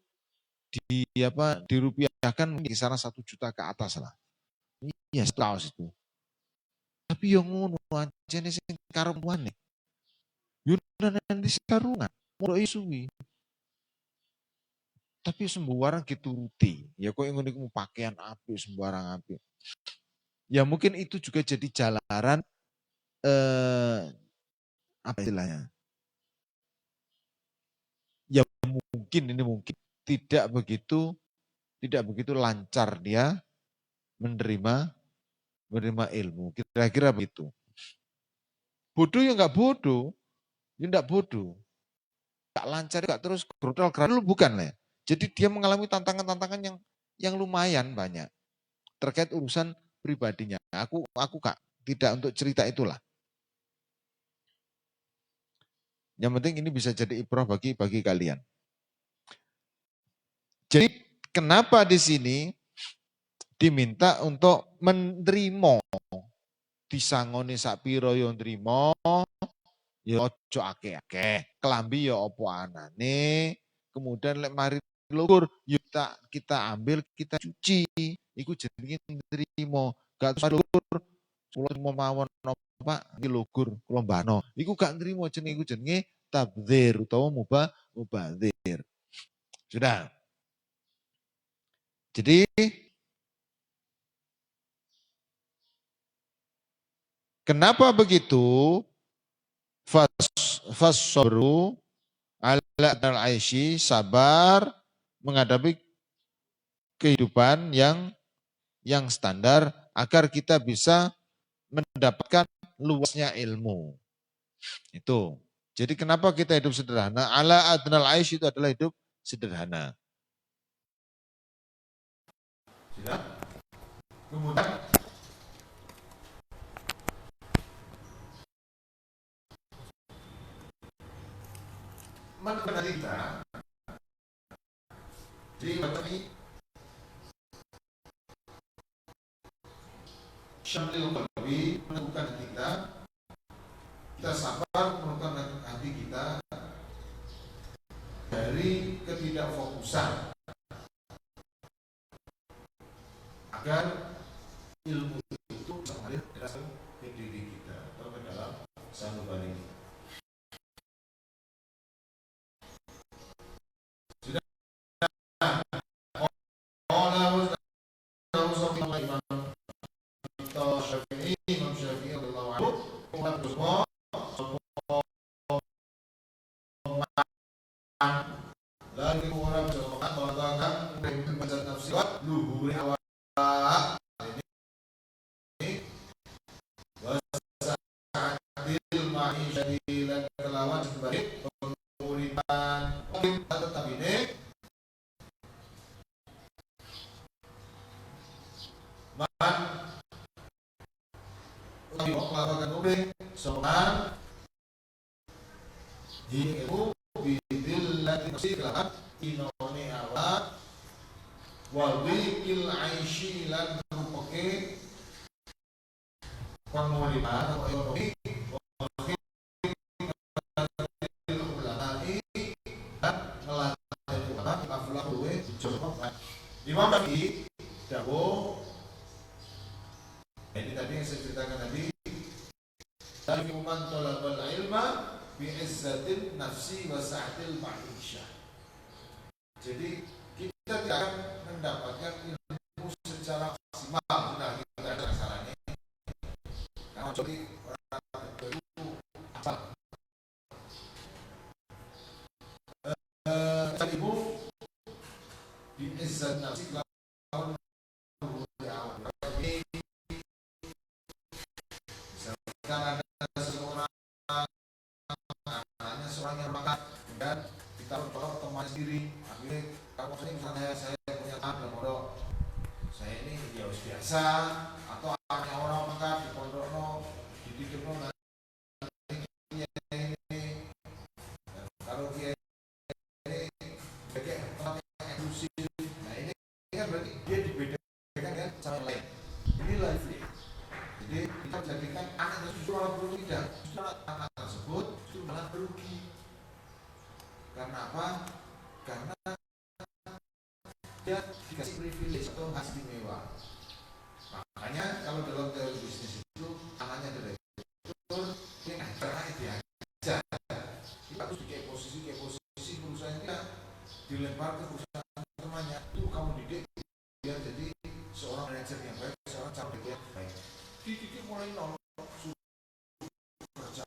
A: dirupiahkan kisaran 1 juta ke atas lah. Iya kaos itu. Tapi yang ngono ancene sing karepuane. Yo nanti sarungan, mondok suwi. Tapi sembarang dituruti. Ya kok ngono iku pakaian apik sembarang apik. Ya mungkin itu juga jadi jalaran apa istilahnya? Ya mungkin tidak begitu lancar dia menerima ilmu. Kira-kira begitu. Bodoh ya nggak bodoh, ya nggak bodoh. Nggak lancar, nggak terus brutal lu bukan lah. Jadi dia mengalami tantangan-tantangan yang lumayan banyak terkait urusan pribadinya. Aku kak tidak untuk cerita itulah. Yang penting ini bisa jadi ibrah bagi kalian. Jadi kenapa di sini diminta untuk menerima, disangoni sak piro yo nrimo, ya ojo akeh-akeh. Kelambi ya opo anane, kemudian lek mari lugur yuk kita ambil, kita cuci. Iku jenenge nrimo. Gak terus lugur kula mau mawon Pak iki lugur kula mbano. Iku gak nrimo jenenge, iku jenenge tabdzir utawa mubadzir. Sudah. Jadi kenapa begitu? Fasabru ala al-aishi, sabar menghadapi kehidupan yang standar agar kita bisa mendapatkan luasnya ilmu. Itu. Jadi kenapa kita hidup sederhana? Ala adnal aish itu adalah hidup sederhana. Kemudian menekan kita. Jadi ini Syamlil Qalbi meneguhkan kita sabar meneguhkan hati kita dari ketidakfokusan agar ilmu itu mengalir ke diri kita atau ke dalam sanubari. Sudah. Imam Syafi'i radhiyallahu anhu lalu orang bersepakat mengatakan baca tafsir luhuri awal ini wasadil ma'isyati dan kelawan sebagai penguripan tetap ini man melakukan ubing soal di ilmu bidil lati nasilah inoni awal wadikil aishi lan rupake penguripan atau ekonomi ulama'i dan ngelatih ulama kafulah luwe Imam Syafi'i dawuh. Ini tadi yang saya ceritakan tadi. Dari man talabal ilma bi'izzatin nafsi wa sa'atil ma'isha. Jadi kita tidak akan mendapatkan ilmu secara maksimal. Sudah kita ada caranya. Karena jadi orang itu apa? Ilmu bi'izzat nafsi lawan misalkan ada seorang anaknya seorang yang makan dan kita bertolak teman sendiri akhirnya kalau misalnya saya punya anak pondok saya ini ya biasa atau anaknya orang makan di pondok dididik ini kalau dia ini kayak tempat yang eksklusif, nah ini kan berarti dia dibedakan dengan sama lain. Ini lively. Jadi kita jadikan anak justru malah berugi, tidak. Justru anak tersebut justru malah berugi. Karena apa? Karena dia dikasih privilege atau hak istimewa. Makanya kalau dalam teori bisnis itu anaknya direktur, dia ngajar dia aja. Kita harus di posisi perusahaannya dilempar ke perusahaan temannya. Itu kamu didik biar jadi seorang manajer yang baik, seorang camat yang baik. Dididik mulai nol kerja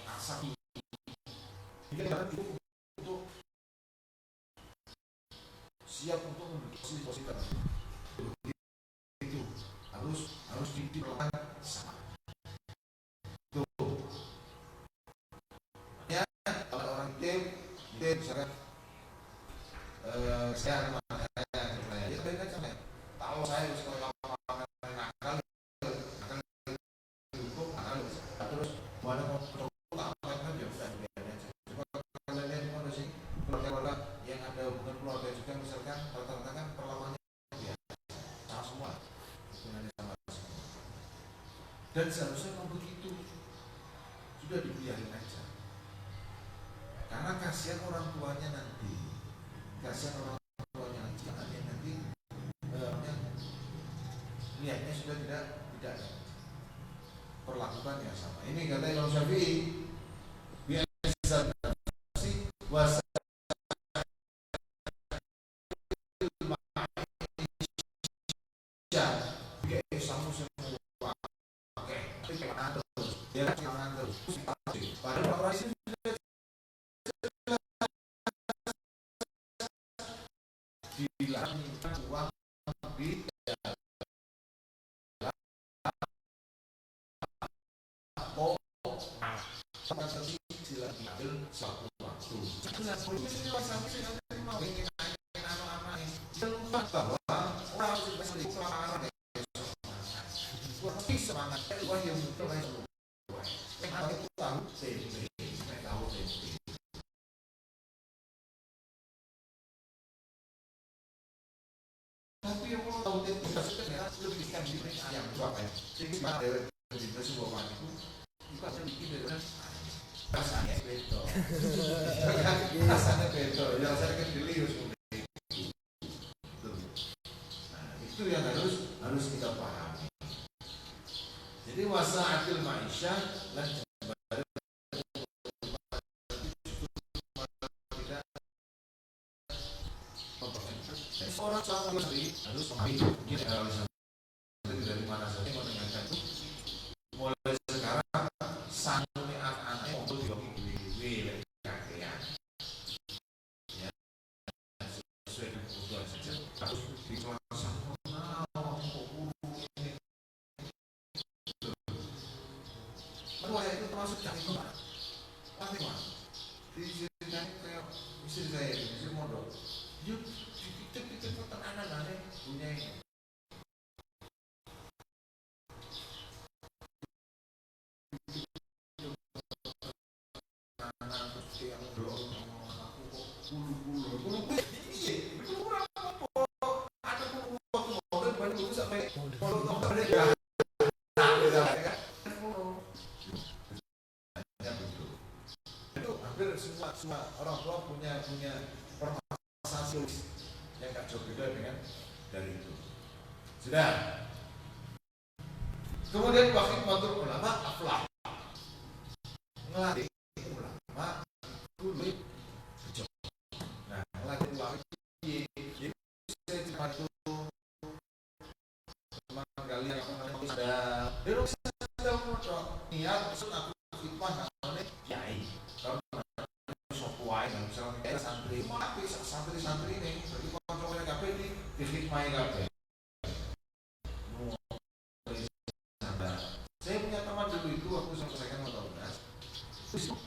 A: asal ini karena cukup untuk siap untuk memiliki posisi itu harus dididik sama misalkan saya tahu saya harus nakal terus mana keluarga yang ada hubungan keluarga juga misalkan rata-rata kan perlawannya sama semua hubungannya sama semua dan seharusnya memang begitu sudah dibiarin aja karena kasihan orang tuanya nanti nanti niatnya sudah tidak perlakukan yang sama. Ini kata Imam Syafi'i biasa was tapi yang mau tahu itu lebih kan di ayam itu apa ya? Sehingga dari sebuah wanita itu ada bikin dari rasanya beto, rasanya beto, yang saya kediri harus nah itu yang harus kita pahami. Jadi wasa'atil ma'isyah lan orang sama harus memahami ini dari mana saja mendengarkan itu mulai sekarang sangguni anak-anak untuk diwili kakean ya sesuai dengan kebutuhan saja harus dikeluarkan bahwa itu termasuk cari kemana pasti mas diizinkan kayak istri saya istri modal yuk itu anak-anak punya ini semua orang tua punya permasalahan yang gak jauh beda dengan dari itu. Sudah. Kemudian wakil matur ulama aflah ngelatih ulama dulu kejauh. Nah ngelatih ulama ini saya cuma itu teman kalian yang ada dia sudah mau niat maksud aku khidmah namanya kiai misalnya santri, tapi santri ini berarti kontrolnya KB ini dihikmai KB. Saya punya teman dulu itu waktu selesaikan motor terus enak.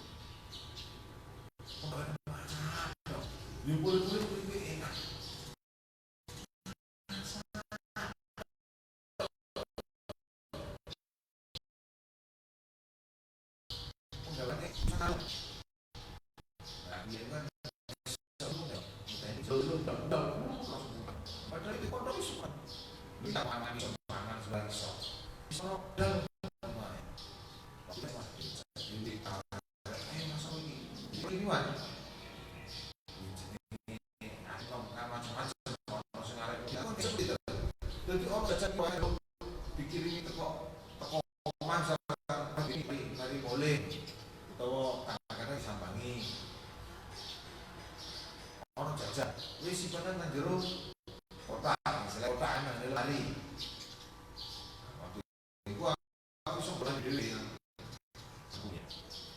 A: Padahal itu kodok suka kita pangan sebagai sok dan ini mana jadi orang baca pikirin itu kok tekoman sama ini dari boleh atau kadang-kadang disambangi orang jajan wis sipanan nang jero kota misalnya kota nang lari waktu itu aku sebulan dhewe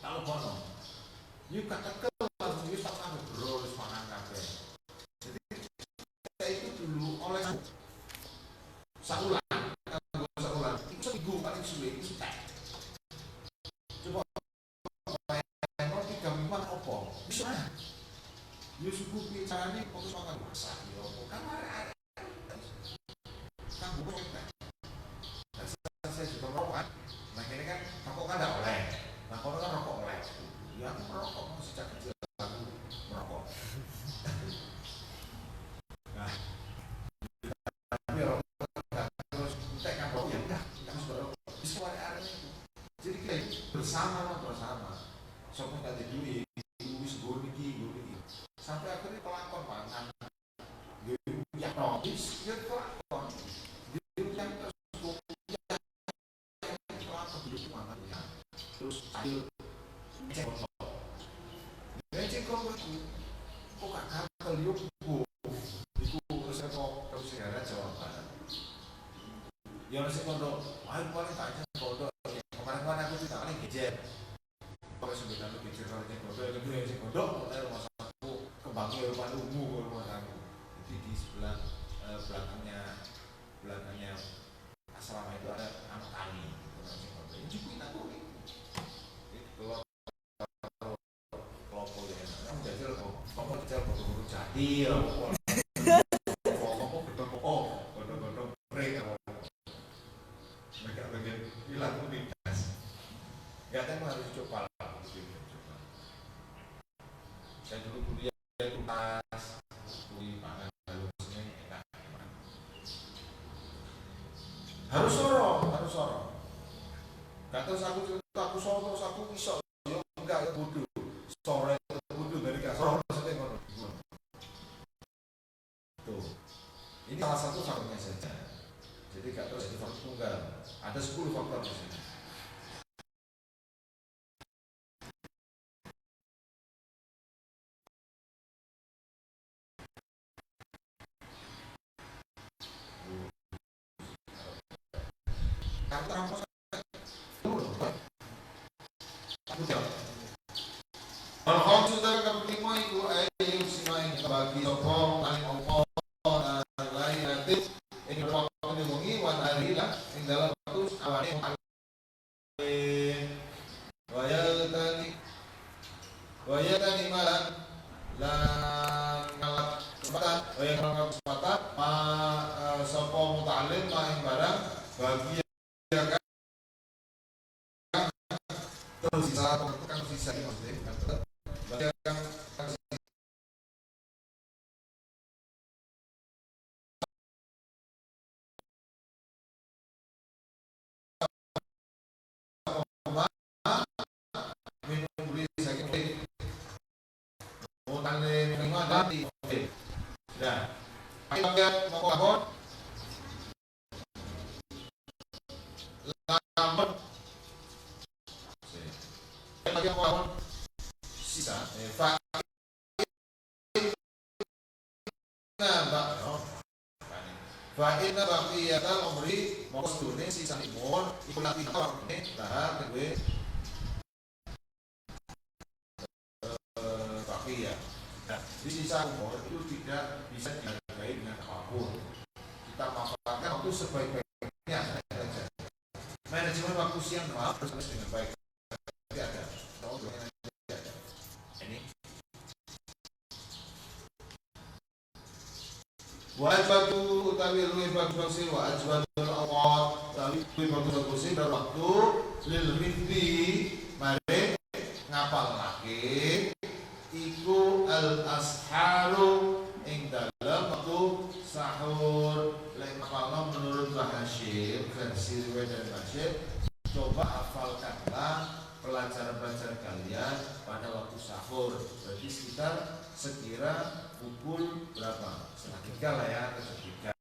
A: kalau kono yuk katakan langsung wis tak ngobrol wis mangan kabeh jadi saya itu dulu oleh saulan itu seminggu paling suwe itu tak coba mau 3 minggu apa bisa
B: Yo suku piye carane fokus makan masak yo kan arek-arek kan bukan saya juga merokok kan. Nah ini kan rokok kan tidak oleh. Nah kalau kan rokok oleh. Ya aku merokok sejak kecil aku merokok. Nah tapi rokok terus kita kan rokok ya udah kita harus berokok. Bisa ada itu. Jadi kita bersama. Sopo tak duit, wis gue niki. Sampai akhirnya pelakon pangan. Ya nobis, ya pelakon. Dia yang terus pelakon duduk mana ya. Terus ayo ngecek kok kok gak gatel yuk bu. Iku saya kok terus segera jawaban. Ya masih kondo, ayo paling tanya kondo. Kemarin aku tidak paling gejer. Kalau sebenarnya aku gejer kalau yang kondo, yang kedua yang kondo, rumah aku kembangnya rumah ungu rumah aku. Jadi di sebelah belakangnya asrama itu ada anak tani. Ini juga aku itu kelompok ya. Kamu jajal kok, kamu jajal kok jadi lah. Godong-godong break mereka bagian hilang kualitas. Gak tahu harus coba lah. Saya dulu kuliah tuntas, kuliah pangan halusnya enak. Harus sorong. Gak terus aku sorong terus aku isok. Yo enggak bodoh. Sore bodoh dari gak sorong maksudnya ngono. Tuh. Ini salah satu faktornya saja. Jadi gak terus jadi faktor tunggal. Ada 10 faktor di sini. Kamu terampos kalau sudah kamu terima itu ayo simain bagi sopong paling opo dan lain nanti ini berapa menungi wan hari lah yang dalam waktu awalnya waya tadi malam lan ngalat kesempatan waya ngalat kesempatan sopong mutalim main barang bagi terus sisa kan sisa ini maksudnya bagi yang minum beli sakit mau tanya minum tadi nah kita mau kabut lambat bagi mau kabut sisa Fa'inna baqiyatal umri mongko sedune sisa umur iku lati ne lah kedue baqiyah. Nah, di sisa umur itu tidak bisa dihargai dengan apapun. Kita manfaatkan waktu sebaik-baiknya saja. Manajemen waktu siang maaf harus dengan baik. Tidak ada. Ini wajibatu utawi luwih bagus wa ajwadul awqat utawi luwih bagus dalam waktu lil mithli mare ngapal lagi iku al asharu ing dalam waktu sahur lek ngapalno menurut Bahashir versi riwayat dari Bahashir coba hafalkanlah pelajaran-pelajaran kalian pada waktu sahur berarti sekitar sekira pukul berapa? Setengah 3 lah ya, ketika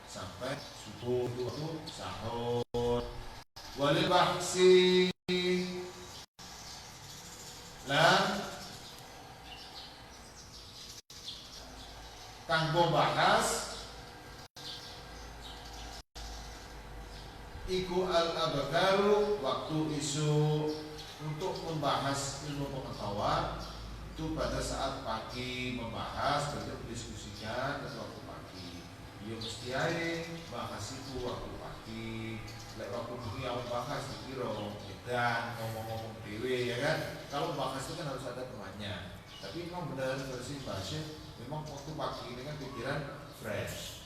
B: sampai subuh waktu sahur. Walil bahsi lan kanggo bahas iku al-abkaru waktu isu untuk membahas ilmu pengetahuan itu pada saat pagi membahas berarti mendiskusikan pada waktu pagi ya mesti aja bahas itu waktu pagi lek waktu bengi awal bahas dikira dan ngomong-ngomong dewe ya kan kalau bahas itu kan harus ada temannya Tapi memang benar versi Mbak Syekh, memang waktu pagi ini kan pikiran fresh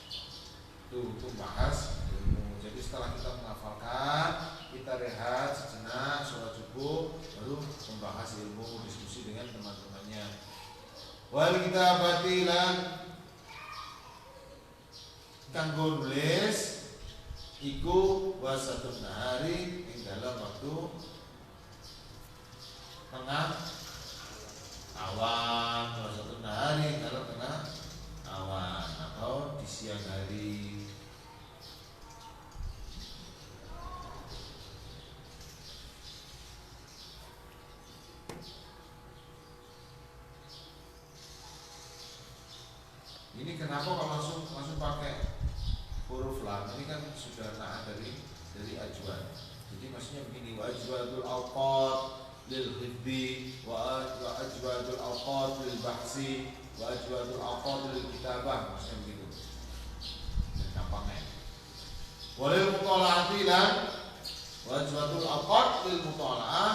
B: tuh untuk bahas ilmu. Jadi setelah kita menghafalkan, kita rehat sejenak, sholat subuh, baru membahas ilmu, diskusi dengan teman-temannya. Wal kita batilan kanggo nulis iku wasatun nahari ing dalam waktu tengah awan, wasatun nahari ing dalam tengah awan atau di siang hari. Ini kenapa kalau langsung pakai huruf lam? Ini kan sudah naat dari ajwan. Jadi maksudnya begini, wa ajwadul awqat lil hibbi wa ajwadul awqat lil bahsi wa ajwadul awqat lil kitabah, maksudnya begitu. Dan gampangnya. Walil mutola'ati lan wa ajwadul awqat lil mutola'ah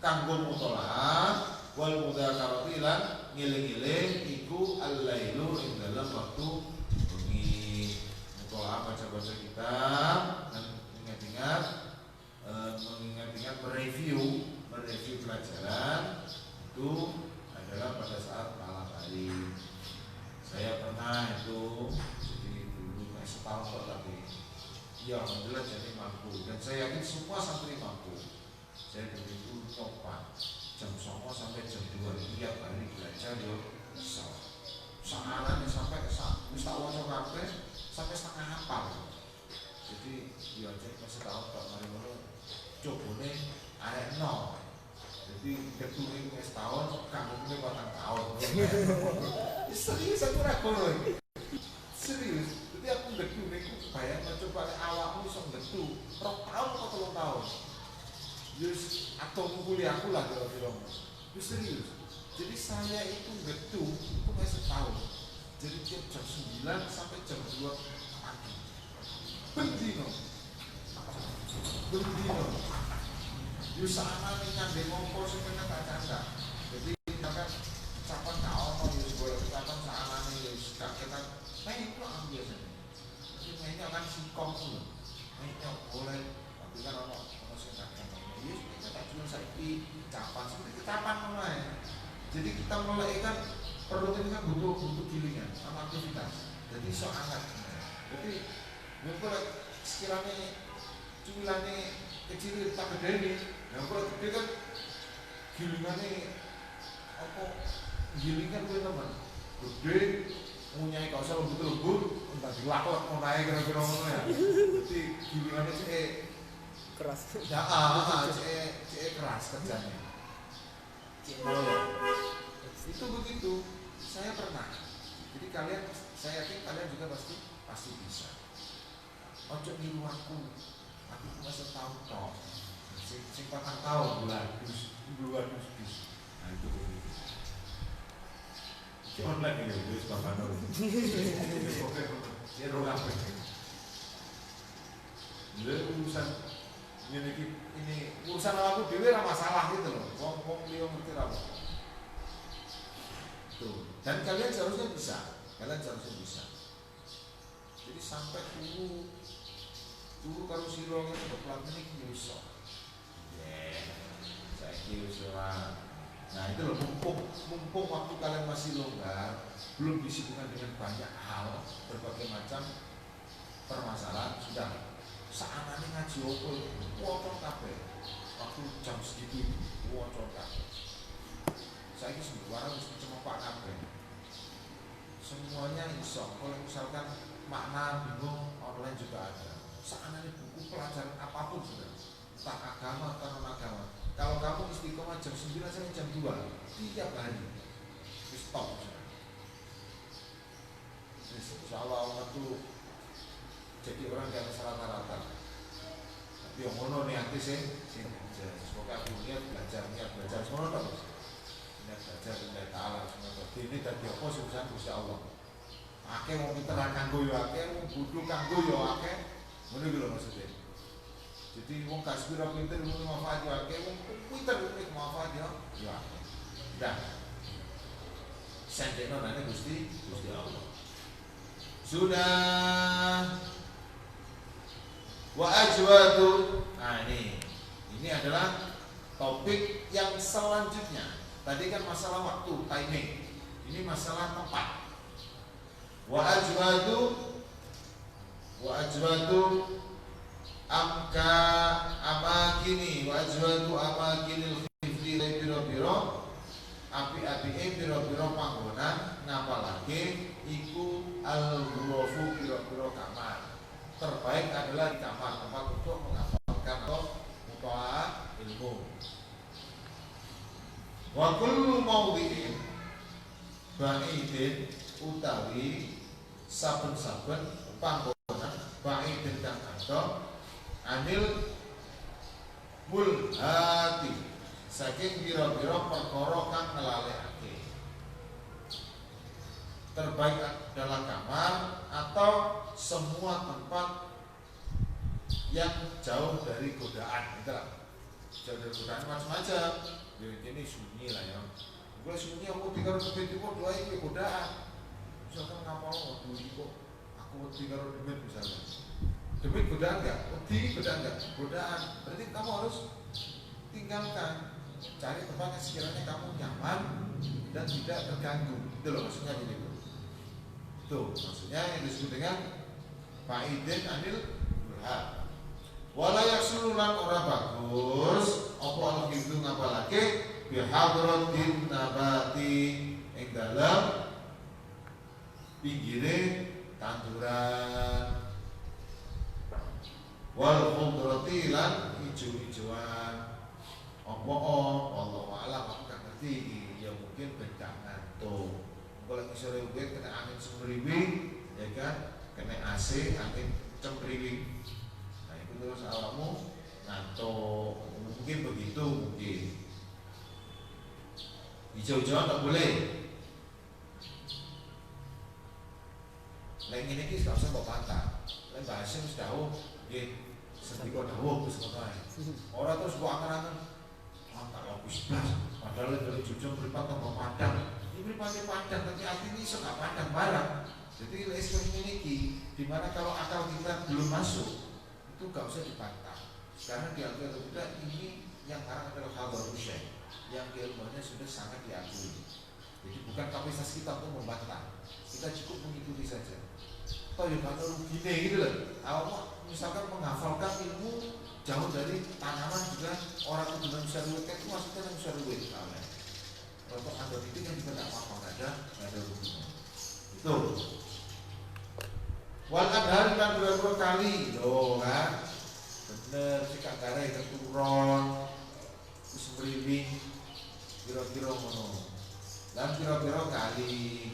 B: kanggo mutola'ah wal mudzakarati lan ngiling-ngiling iku al-lailu ing dalam waktu bengi. Mutola'ah baca-baca kitab dan mengingat-ingat mereview pelajaran itu adalah pada saat malam hari. Saya pernah itu jadi dulu setahun kok, tapi ya alhamdulillah jadi mampu, dan saya yakin semua santri mampu. Saya begitu coba jam 9 sampai jam 2 tiap hari belajar yo sangaran sampai wis tak waca kabeh sampai setengah hafal. Jadi ya cek pas setahun kok mari ngono cobone arek no. Jadi ketune wis tahun kampungnya 4 tahun. Serius aku ora kono iki. Serius. Jadi aku ketune ku bayang coba awakmu iso ngetu 2 tahun atau 3 tahun. Yus atau kuliahku lah kira-kira. Yus serius. Jadi saya itu ngetu itu masih setahun. Jadi tiap jam 9 sampai jam 2 pagi. Bendino. Yus sama nih nyambe ngompol sebenarnya tak canda. Jadi kan ucapan gak ono yus boleh ucapan sama nih yus kaketan. Nah itu aku biasanya. Jadi mainnya kan singkong tuh. Mainnya boleh. Tapi kan ono sing kakek. Yus kita cuma saiki ucapan seperti ucapan mulai. Jadi kita mulai kan perlu ini kan butuh gilingan sama aktivitas. Jadi so hangat. Jadi mungkin sekiranya cumilannya kecil tak gede nih. Yang kalau gede kan gilingannya apa? Gilingan gue teman. Gede punya kau usah lembut-lembut, entah dilakok mau naik kira-kira mana ya. Jadi gilingannya
C: keras.
B: Ya, keras kerjanya. Itu begitu. Saya pernah. Jadi saya yakin kalian juga pasti bisa. Ojo niru aku masih tahu toh. Sing 4 tahun dus. Nah itu begitu. Online ini wis Bapak Nur. Oke. Ya rola. Urusan ini urusan aku dhewe ora masalah gitu loh. Wong liya ngerti ra. Tuh. Dan kalian seharusnya bisa. Jadi sampai dulu kalau siro itu berpelat ini bisa. Saya kira. Nah itu loh, mumpung waktu kalian masih longgar, belum disibukkan dengan banyak hal, berbagai macam permasalahan, sudah saatnya ngaji opo, wocok kabeh. Waktu jam segitu, wocok kabeh. Saya ini sebenarnya mesti cuma pak kabeh. Semuanya iso. Kalau misalkan makna bingung, online juga ada. Saatnya buku pelajaran apapun sudah, entah agama atau non agama. Kalau kamu istiqomah jam 9 sampai jam 2 tiap hari, stop. Insya Allah orang itu jadi orang yang rata-rata. Tapi yang mono nih nanti semoga aku niat belajar semua terus. Niat belajar niat ta'ala semua. Ini tadi apa susah Gusti Allah. Akeh mau pinteran kanggo yo akeh, mau bodoh kanggo yo akeh. Ngono iki lho maksudnya. Jadi wong gak sepira pinter ilmu manfaat yo akeh, wong pinter ilmu manfaat yo akeh. Udah. sendekno nane Gusti Allah. Sudah wa ajwadu. Nah ini adalah topik yang selanjutnya. Tadi kan masalah waktu, timing. Ini masalah tempat. Wa ajwadu amakini wa ajwadu amakinil khifli biro-biro api-api biro-biro panggonan ngapalake iku al-ghurafu biro-biro kamar. Terbaik adalah di kamar, tempat untuk menghafalkan atau mutolaa ilmu. Wa kullu mawdi'in ba'idin utawi saben-saben panggonan ba'idin kang adoh anil mulhati saking biro-biro perkara kang ngelalekake. Terbaik adalah kamar atau semua tempat yang jauh dari godaan. Jauh dari godaan macam-macam. Ini sunyi lah ya. Kalau sunyi aku tinggal di kok doa itu godaan. Misalkan ngapal waktu itu kok aku tinggal di demit misalnya. Demit godaan enggak? Godaan enggak? Godaan. Berarti kamu harus tinggalkan. Cari tempat yang sekiranya kamu nyaman dan tidak terganggu. Itu loh maksudnya begitu. Tuh maksudnya yang disebut dengan fa'idin anil burhan. Wala yaksululan ora bagus apa gitu ngapalake bihadratin nabati ing dalam pinggire tanduran wal khudrati lan ijo-ijoan apa wallahu a'lam aku gak ngerti ya mungkin beda ngantuk. Kalau misalnya gue kena angin semriwing ya kan kena AC angin cemriwing. Nah itu terus awakmu ngantuk mungkin begitu mungkin. Hijau-hijauan tak boleh. Lain ini kita gak usah bawa pantang. Lain bahasa harus tahu ya sedikit tahu terus kata orang terus bawa angan-angan tak lapis belas padahal dari jujur beripat ke padang ini beripatnya padang tapi hati ini suka padang barang. Jadi lesson ini dimana kalau akal kita belum masuk itu gak usah dibantah karena diakui atau tidak ini yang sekarang adalah khabar usyai yang keilmuannya sudah sangat diakui. Jadi bukan kapasitas kita untuk membantah, kita cukup mengikuti saja. Toh ya kan ruginya gitu loh. Awak misalkan menghafalkan ilmu jauh dari tanaman juga orang itu dengan bisa ruwet itu maksudnya yang bisa ruwet misalnya. Kalau ada itu kan juga tidak apa-apa, nggak ada ruginya. Itu. Wal adhar kan beberapa kali, loh kan, bener sikap garai keturun, terus beriling, kira-kira mono, dan kira-kira kali.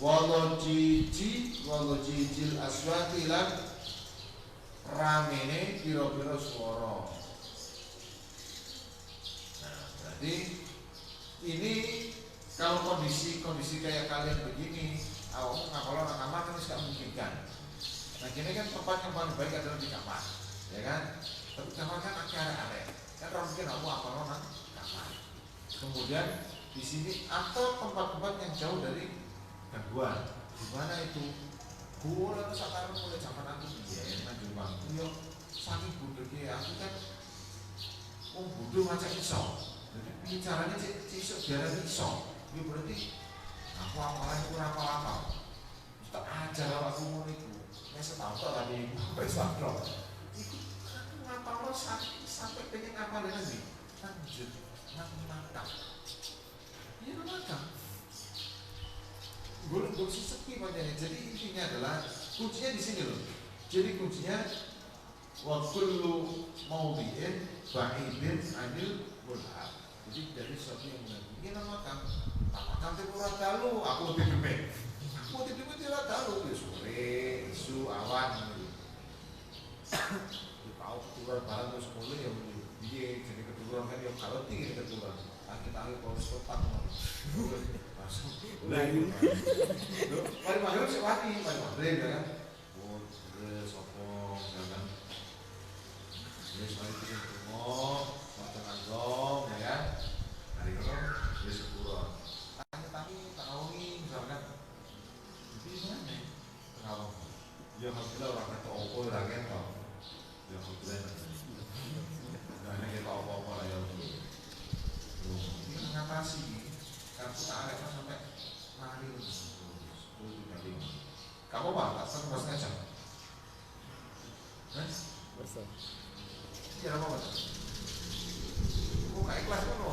B: Walau jijil aswati lan ramene piro-piro suara. Nah, berarti ini kalau kondisi kayak kalian begini, awak ngapal orang kamar kan tidak memungkinkan. Nah, gini kan tempat yang paling baik adalah di kamar, ya kan? Tapi kamar kan arek-arek, kan orang mungkin aku ngapal orang kamar. Kemudian di sini atau tempat-tempat yang jauh dari gangguan, di mana itu? Gua sekarang mulai zaman aku dia kan cuma, yo saking bodohnya aku kan, bodoh macam iso. Jadi bicaranya iso biar iso. Yo berarti aku amalan kurang apa? Tak ajar aku mau itu. Nek setahu tak tadi wis wakro. Iku aku ngapal sampai pengen ngapal lagi. Lanjut mantap. Iya mantap. Gue sepi padanya. Jadi intinya adalah kuncinya di sini loh. Jadi kuncinya wa kullu mawdi'in ba'idin anil mulhab. Jadi dari sesuatu yang benar. Ini namakan temporat dalu. Aku lebih demit. Aku lebih demit tidak dalu. Ya sore, isu, awan. Tahu keturunan barang terus mulai ya dia jadi keturunan kan yang kalau tinggi keturunan. Angin-angin kalau sekotak. Mari maghrib sih wati, mari maghrib ya kan. Terus sopong ya kan. Terus mari kita tunggu, macam anggong ya kan. Hari itu dia sepuluh. Tapi tak konsentrasi karena tak ada sampai lari terus kali. Kamu apa? Tak satu pas ngajak.
C: Bersama.
B: Iya apa? Kok kayak kelas kono?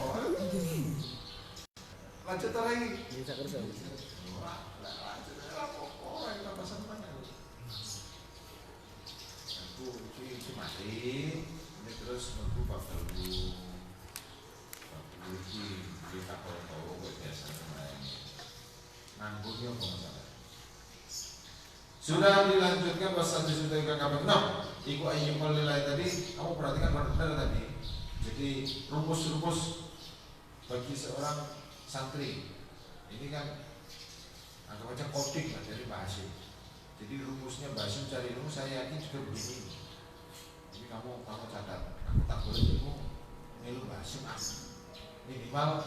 B: Lanjut lagi.
C: Bisa kerja.
B: Lanjut apa? Oh, yang tambah senang aku. Aku ini mati. Ini terus aku bakal dulu. Kita tahu biasa main. Nanggungnya apa masalah? Sudah dilanjutkan bahasa disebutkan kapan? Nah, iku ayyumal lilai tadi kamu perhatikan benar tadi. Jadi rumus-rumus bagi seorang santri ini kan anggap aja coding lah dari Mbak Hasim. Jadi rumusnya Mbak Hasim cari rumus saya yakin juga begini. Jadi kamu catat. Aku tak boleh kamu melu Mbak Hasim minimal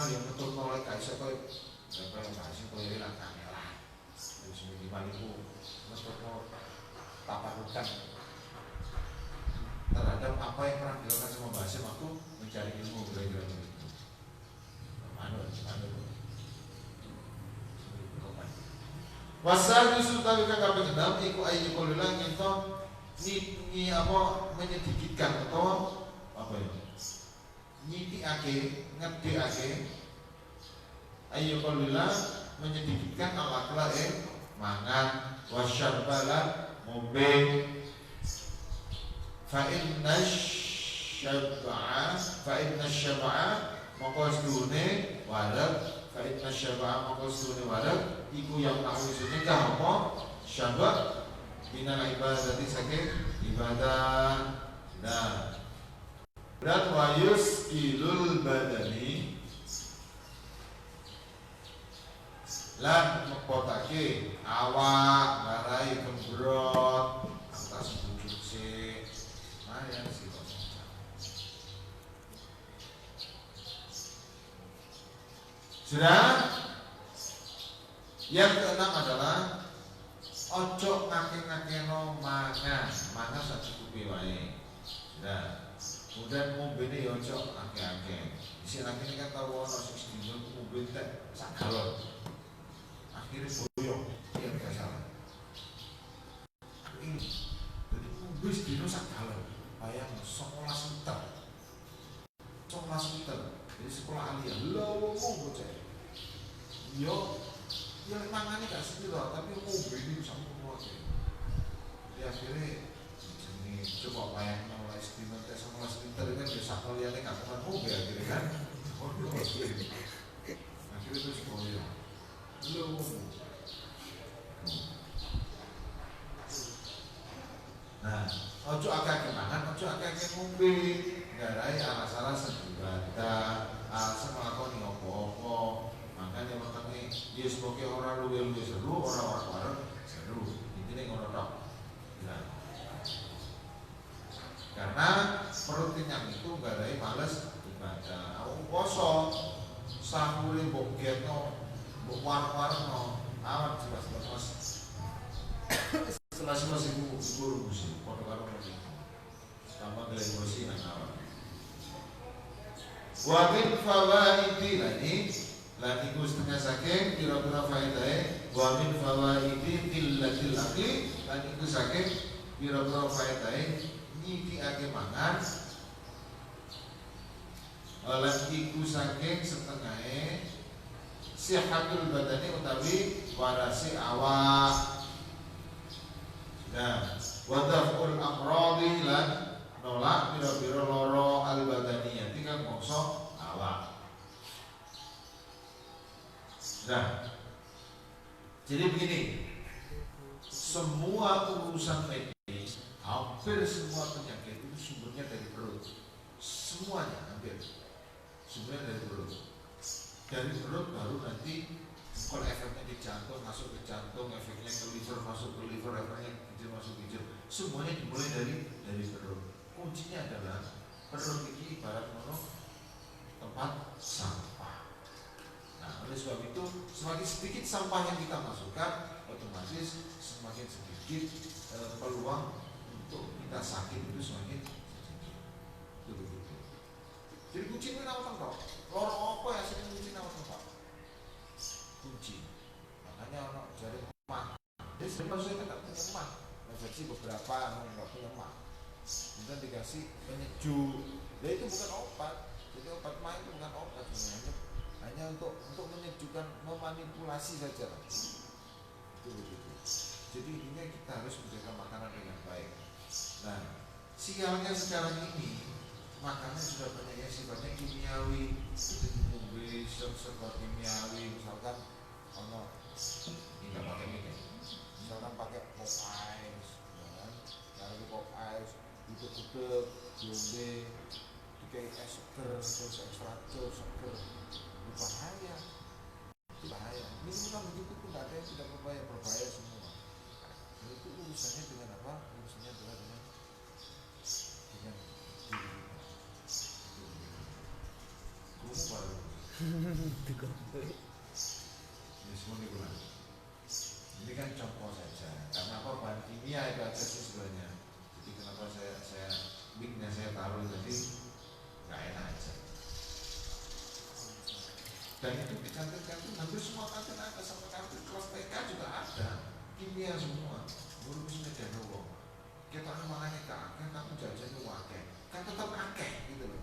B: yang betul mulai kaisa kau yang Mbak Hasim kau hilang kamera. Terus minimal itu betul taparukan terhadap apa yang pernah dilakukan sama Mbak Hasim. Aku mencari ilmu kira-kira begitu. Anu. Wasal justru tapi kakak pengenam iku ayu kolilang itu ni apa menyedikitkan atau apa ya? Nyitikake, ngedekake ayu kolilang menyedikitkan ala mangan wasyarbalan ngombe fa inna syab'a mongko sedune wareg fa inna syab'a mongko sedune wareg iku yang tahu sedekah apa syab'a minal ibadati saking ibadah. Nah, dan wayus ilul badani lan mepotake awak ngarai kembrot atas bukit sih lumayan sih. Sudah. Yang keenam adalah ojo ngake-ngakeno mangan sacukupe wae. Nah, kemudian ngombene ya ojo ake-ake. Isi lagi ini kan tahu ono sing sedino ngombe tek sak galon. Akhirnya boyong, iya gak salah. Ini, jadi ngombe sedino sak galon. Bayang 19 liter. 19 liter. Jadi sekolah aliyah, lho bocah. Yo ya mangane gak sepiro tapi ngombe ini bisa ngono ae. Jadi akhirnya jenenge coba bayangno mulai sedina tes 19 liter kan ya sak liyane gak pernah ngombe akhirnya kan. Akhirnya terus koyo. Lho. Nah, ojo akeh mangan, ojo akeh ngombe. Garai alas-alasan ibadah, alasan nglakoni apa-apa. Makanya makanya dia sebagai orang luwe seru, orang bareng seru. Intinya ngono tok. Nah, karena perut kenyang itu gak ada males ibadah. Aku poso, sahure mbok getno, mbok war-warno, awak jelas mas. Setelah ibu rumus, foto karo musik. Tambah gelegosi nang awak. Wa min fawaidi lani lan iku setengah saking kira-kira faedahe wa min fawaidi tillatil akli lan iku saking kira-kira faedahe nyithikake mangan lan iku saking setengahe sihatul badani utawi warasi awak. Nah, wadaful amradi lan nolak biro-biro loro al badaniyati kan mongso awak. Nah, jadi begini, semua urusan medis, hampir semua penyakit itu sumbernya dari perut. Semuanya hampir sumbernya dari perut. Dari perut baru nanti kalau efeknya di jantung masuk ke jantung, efeknya ke liver masuk ke liver, efeknya ke ginjal masuk ke ginjal. Semuanya dimulai dari perut. Kuncinya adalah perut ini ibarat tempat sampah. Nah, oleh sebab itu semakin sedikit sampah yang kita masukkan, otomatis semakin sedikit peluang untuk kita sakit itu semakin sedikit. Jadi kucing itu nawan tok. Loro apa ya sering kucing nawan tok. Kunci. Makanya ono jari emak. Jadi sebenarnya tidak punya emak. Jadi beberapa nggak punya emak. Kemudian dikasih penyejuk. Nah itu bukan obat. Jadi obat emak itu bukan obat sebenarnya. Hanya untuk menyejukkan, memanipulasi saja. Itu begitu. Jadi intinya kita harus menjaga makanan dengan baik. Nah, sialnya sekarang ini makanan sudah banyak yang sifatnya kimiawi, seperti serba kimiawi, misalkan ono tidak pakai ini, misalkan pakai pop ice, kalau pop ice, utek-utek, diombe, dikai es seger, terus ekstra jus seger, itu bahaya, Minuman begitu pun tidak ada yang tidak berbahaya semua. Itu urusannya dengan apa? Urusannya adalah dengan kamu baru ini semua digunakan. Ini kan contoh saja. Karena apa, bahan kimia itu aja sih sebenarnya. Jadi kenapa saya mic-nya saya taruh tadi nggak enak aja. Dan itu di kantin-kantin hampir semua kantin ada, sampai kantin kelas TK juga ada. Kimia semua. Ngurusin aja doang. Kita makanya kakek, kamu jajan wakil, kan tetap akeh gitu loh.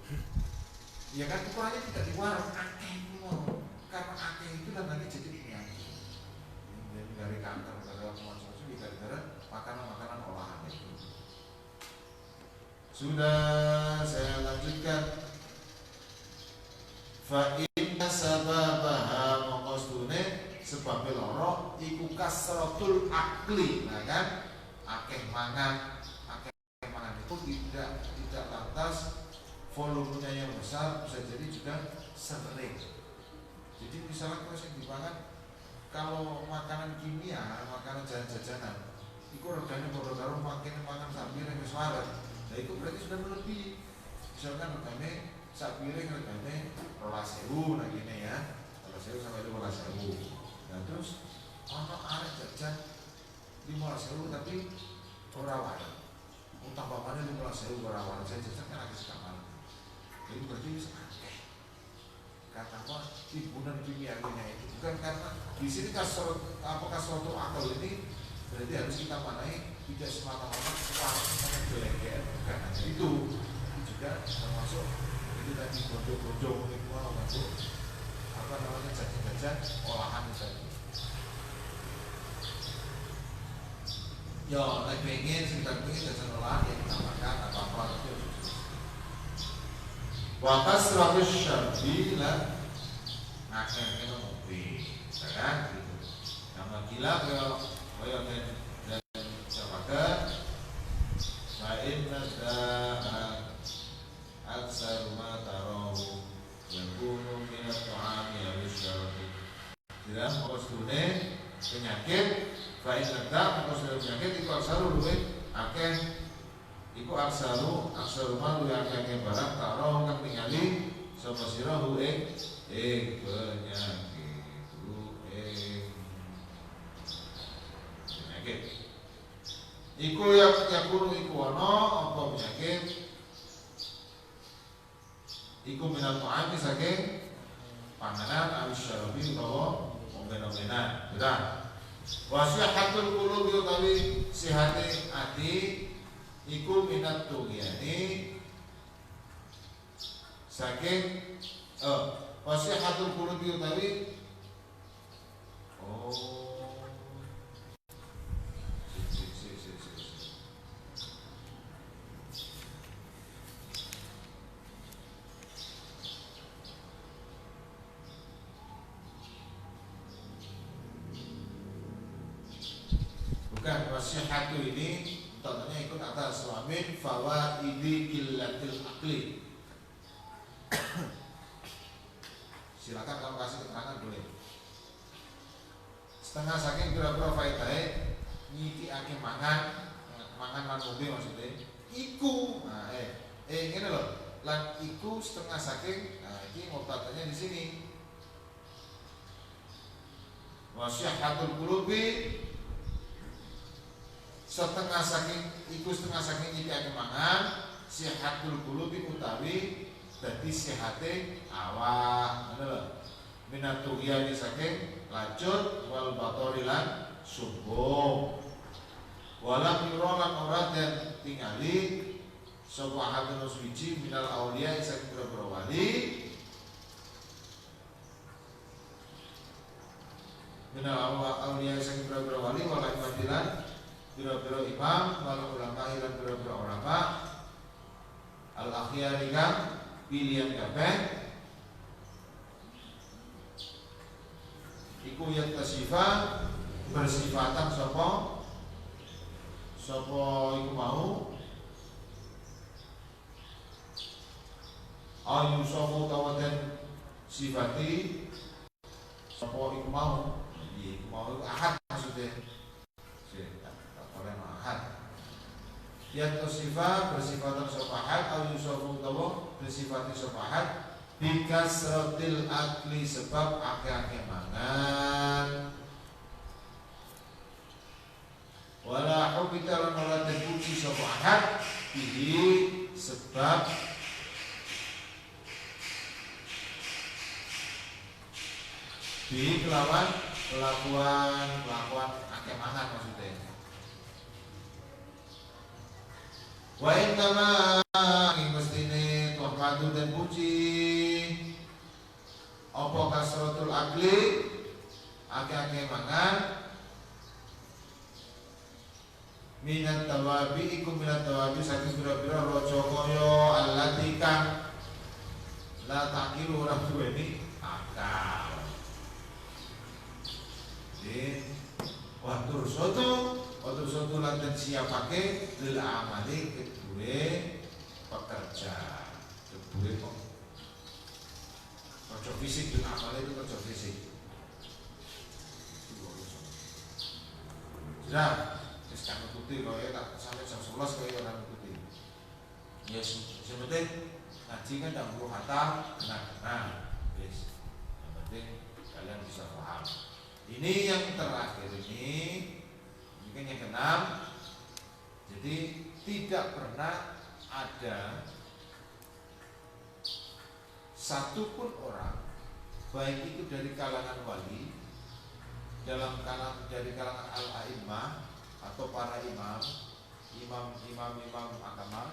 B: Ya kan ukurannya tidak di warung, akeh itu mau. Karena akeh itu dan nanti jadi penyakit. Jadi dari kanker, dari konsumsi, gara-gara makanan-makanan olahan itu. Sudah, saya lanjutkan. Fa inna sababaha maqastune sebab loro iku kasratul akli. Nah kan, akeh mangan itu tidak lantas volumenya yang besar, bisa jadi juga sering. Jadi misalnya kalau yang dimakan, kalau makanan kimia, makanan jajan-jajanan, itu reganya bodoh karo makin makan sak piring wis waret. Nah itu berarti sudah melebihi. Misalkan regane sak piring regane 12.000 nah gini ya. 12.000 sampai 12.000. Nah terus ono arek jajan 15.000 tapi ora waret. Utang bapaknya 15.000 berawan, saya jajan kan lagi sekamar. Jadi berarti bisa akeh. Karena apa? Timbunan kimiawinya itu bukan karena di sini kasrotul akal ini berarti harus kita manai tidak semata-mata uang sangat geleger, bukan hanya itu juga termasuk itu tadi bodoh-bodoh itu apa namanya jajan-jajan olahan tadi. Yo, nek pengen sekitar pengen jajan olahan yang kita makan apa-apa itu. Wakas 100 syarbi lah akhirnya ngopi, kan? Gitu. Nama gila kaya dan siapakah? Main nada aksar rumah taruh yang kuno minat tuami habis syarbi. Tidak mau stune penyakit. Baik ledak, atau sudah penyakit, itu aksaru luwih akeh. Iku aksaru malu yang akeh barang taruh kang ningali sapa sira ing penyakit. Iku yakunu iku ana apa penyakit? Iku minat ta'ami saking panganan awis syarabi utawa omben-ombenan. Benar. Wasihatul qulubi utawi sihate ati iku minat tughiyani saking wasihatul qulubi utawi bukan wasihatu ini contohnya ikut atas suamin fawaidi qillatil akli. Silakan kamu kasih keterangan boleh. Setengah saking pira-pira faedahe nyiki akeh mangan lan ngombe maksudnya iku. Nah, ngene lho. Lan iku setengah saking iki mubtada'nya di sini. Wasihatul qulubi setengah saking nyiki akeh mangan sihatul qulubi utawi dadi sehate awak, ngono lho. Minat tughiyani saking lacut wal batori lan sombong. Walam yurolan ora den tingali sapa hadun suci minal auliya saking pira-pira wali. Minal auliya saking pira-pira wali wal imamilan pira-pira imam wal ulama lan pira-pira ulama al akhyari kang pilihan kabeh iku yang tasifah bersifatan sapa iku mau ayu sapa tawaten sifati sapa iku mau iku mau ahad maksudnya ahad yang tasifah bersifatan sapa ahad ayu sapa tawa bersifati sapa ahad bikasratil akli sebab akeh-akeh mangan wala hubita lan ora dipuji sapa ahad bihi sebab bihi kelawan kelakuan akeh mangan maksudnya wa innama ing mestine tuhmadu dan puji apa kasratul akli akeh-akeh mangan minat tawabi iku minat tawabi saking pira-pira raja kaya allati kang la takilu ora duweni akal. Watur soto lanten siapake lil amali kedue pekerja kedue kerja fisik dan amali itu kerja fisik. Sudah kan putih kalau ya tak sampai jam 11 kalau ya orang putih. Ya sebetulnya ngaji kan tak perlu hatam, nah, yes. Yang penting kalian bisa paham. Ini yang terakhir ini kan yang keenam. Jadi tidak pernah ada satupun orang baik itu dari kalangan wali dari kalangan al-a'immah atau para imam agama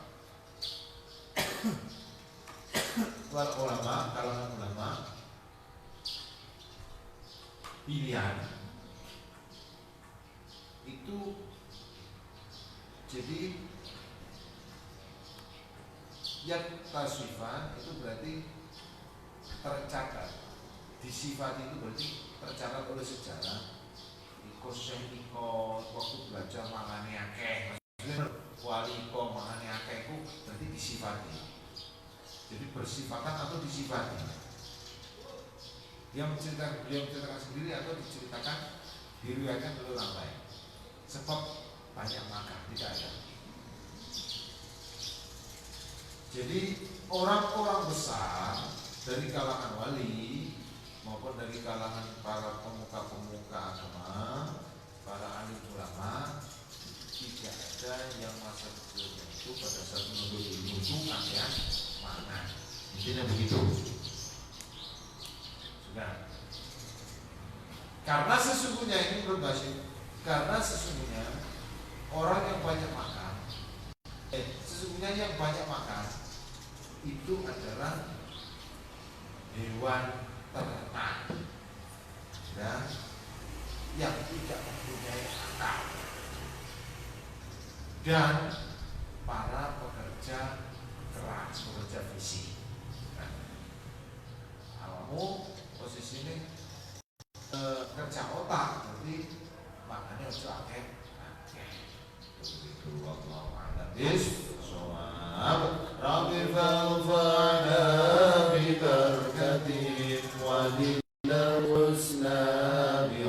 B: wal ulama kalangan ulama pilihan itu jadi yang tasifan itu berarti tercatat disifat itu berarti tercatat oleh sejarah ikut waktu belajar mangane akeh wali kok mangane akeh itu berarti disifati jadi bersifatan atau disifati dia menceritakan sendiri atau diceritakan diriwayatkan oleh orang lain sebab banyak makan tidak ada. Jadi orang-orang besar dari kalangan wali maupun dari kalangan para pemuka-pemuka agama, para alim ulama tidak ada yang masa kecilnya itu pada saat menuntut ilmu itu kakean mangan. Intinya begitu. Sudah. Karena sesungguhnya ini berbahasa. Karena sesungguhnya orang yang banyak makan, sesungguhnya yang banyak makan itu adalah hewan ternak dan yang tidak mempunyai akal dan para pekerja keras, pekerja fisik. Nah, awakmu posisi ini kerja otak, berarti makanya ojo akeh. Begitu wallahu a'lam bis-shawab. Rabbi fa'fana bi barakatin wa lil husna bi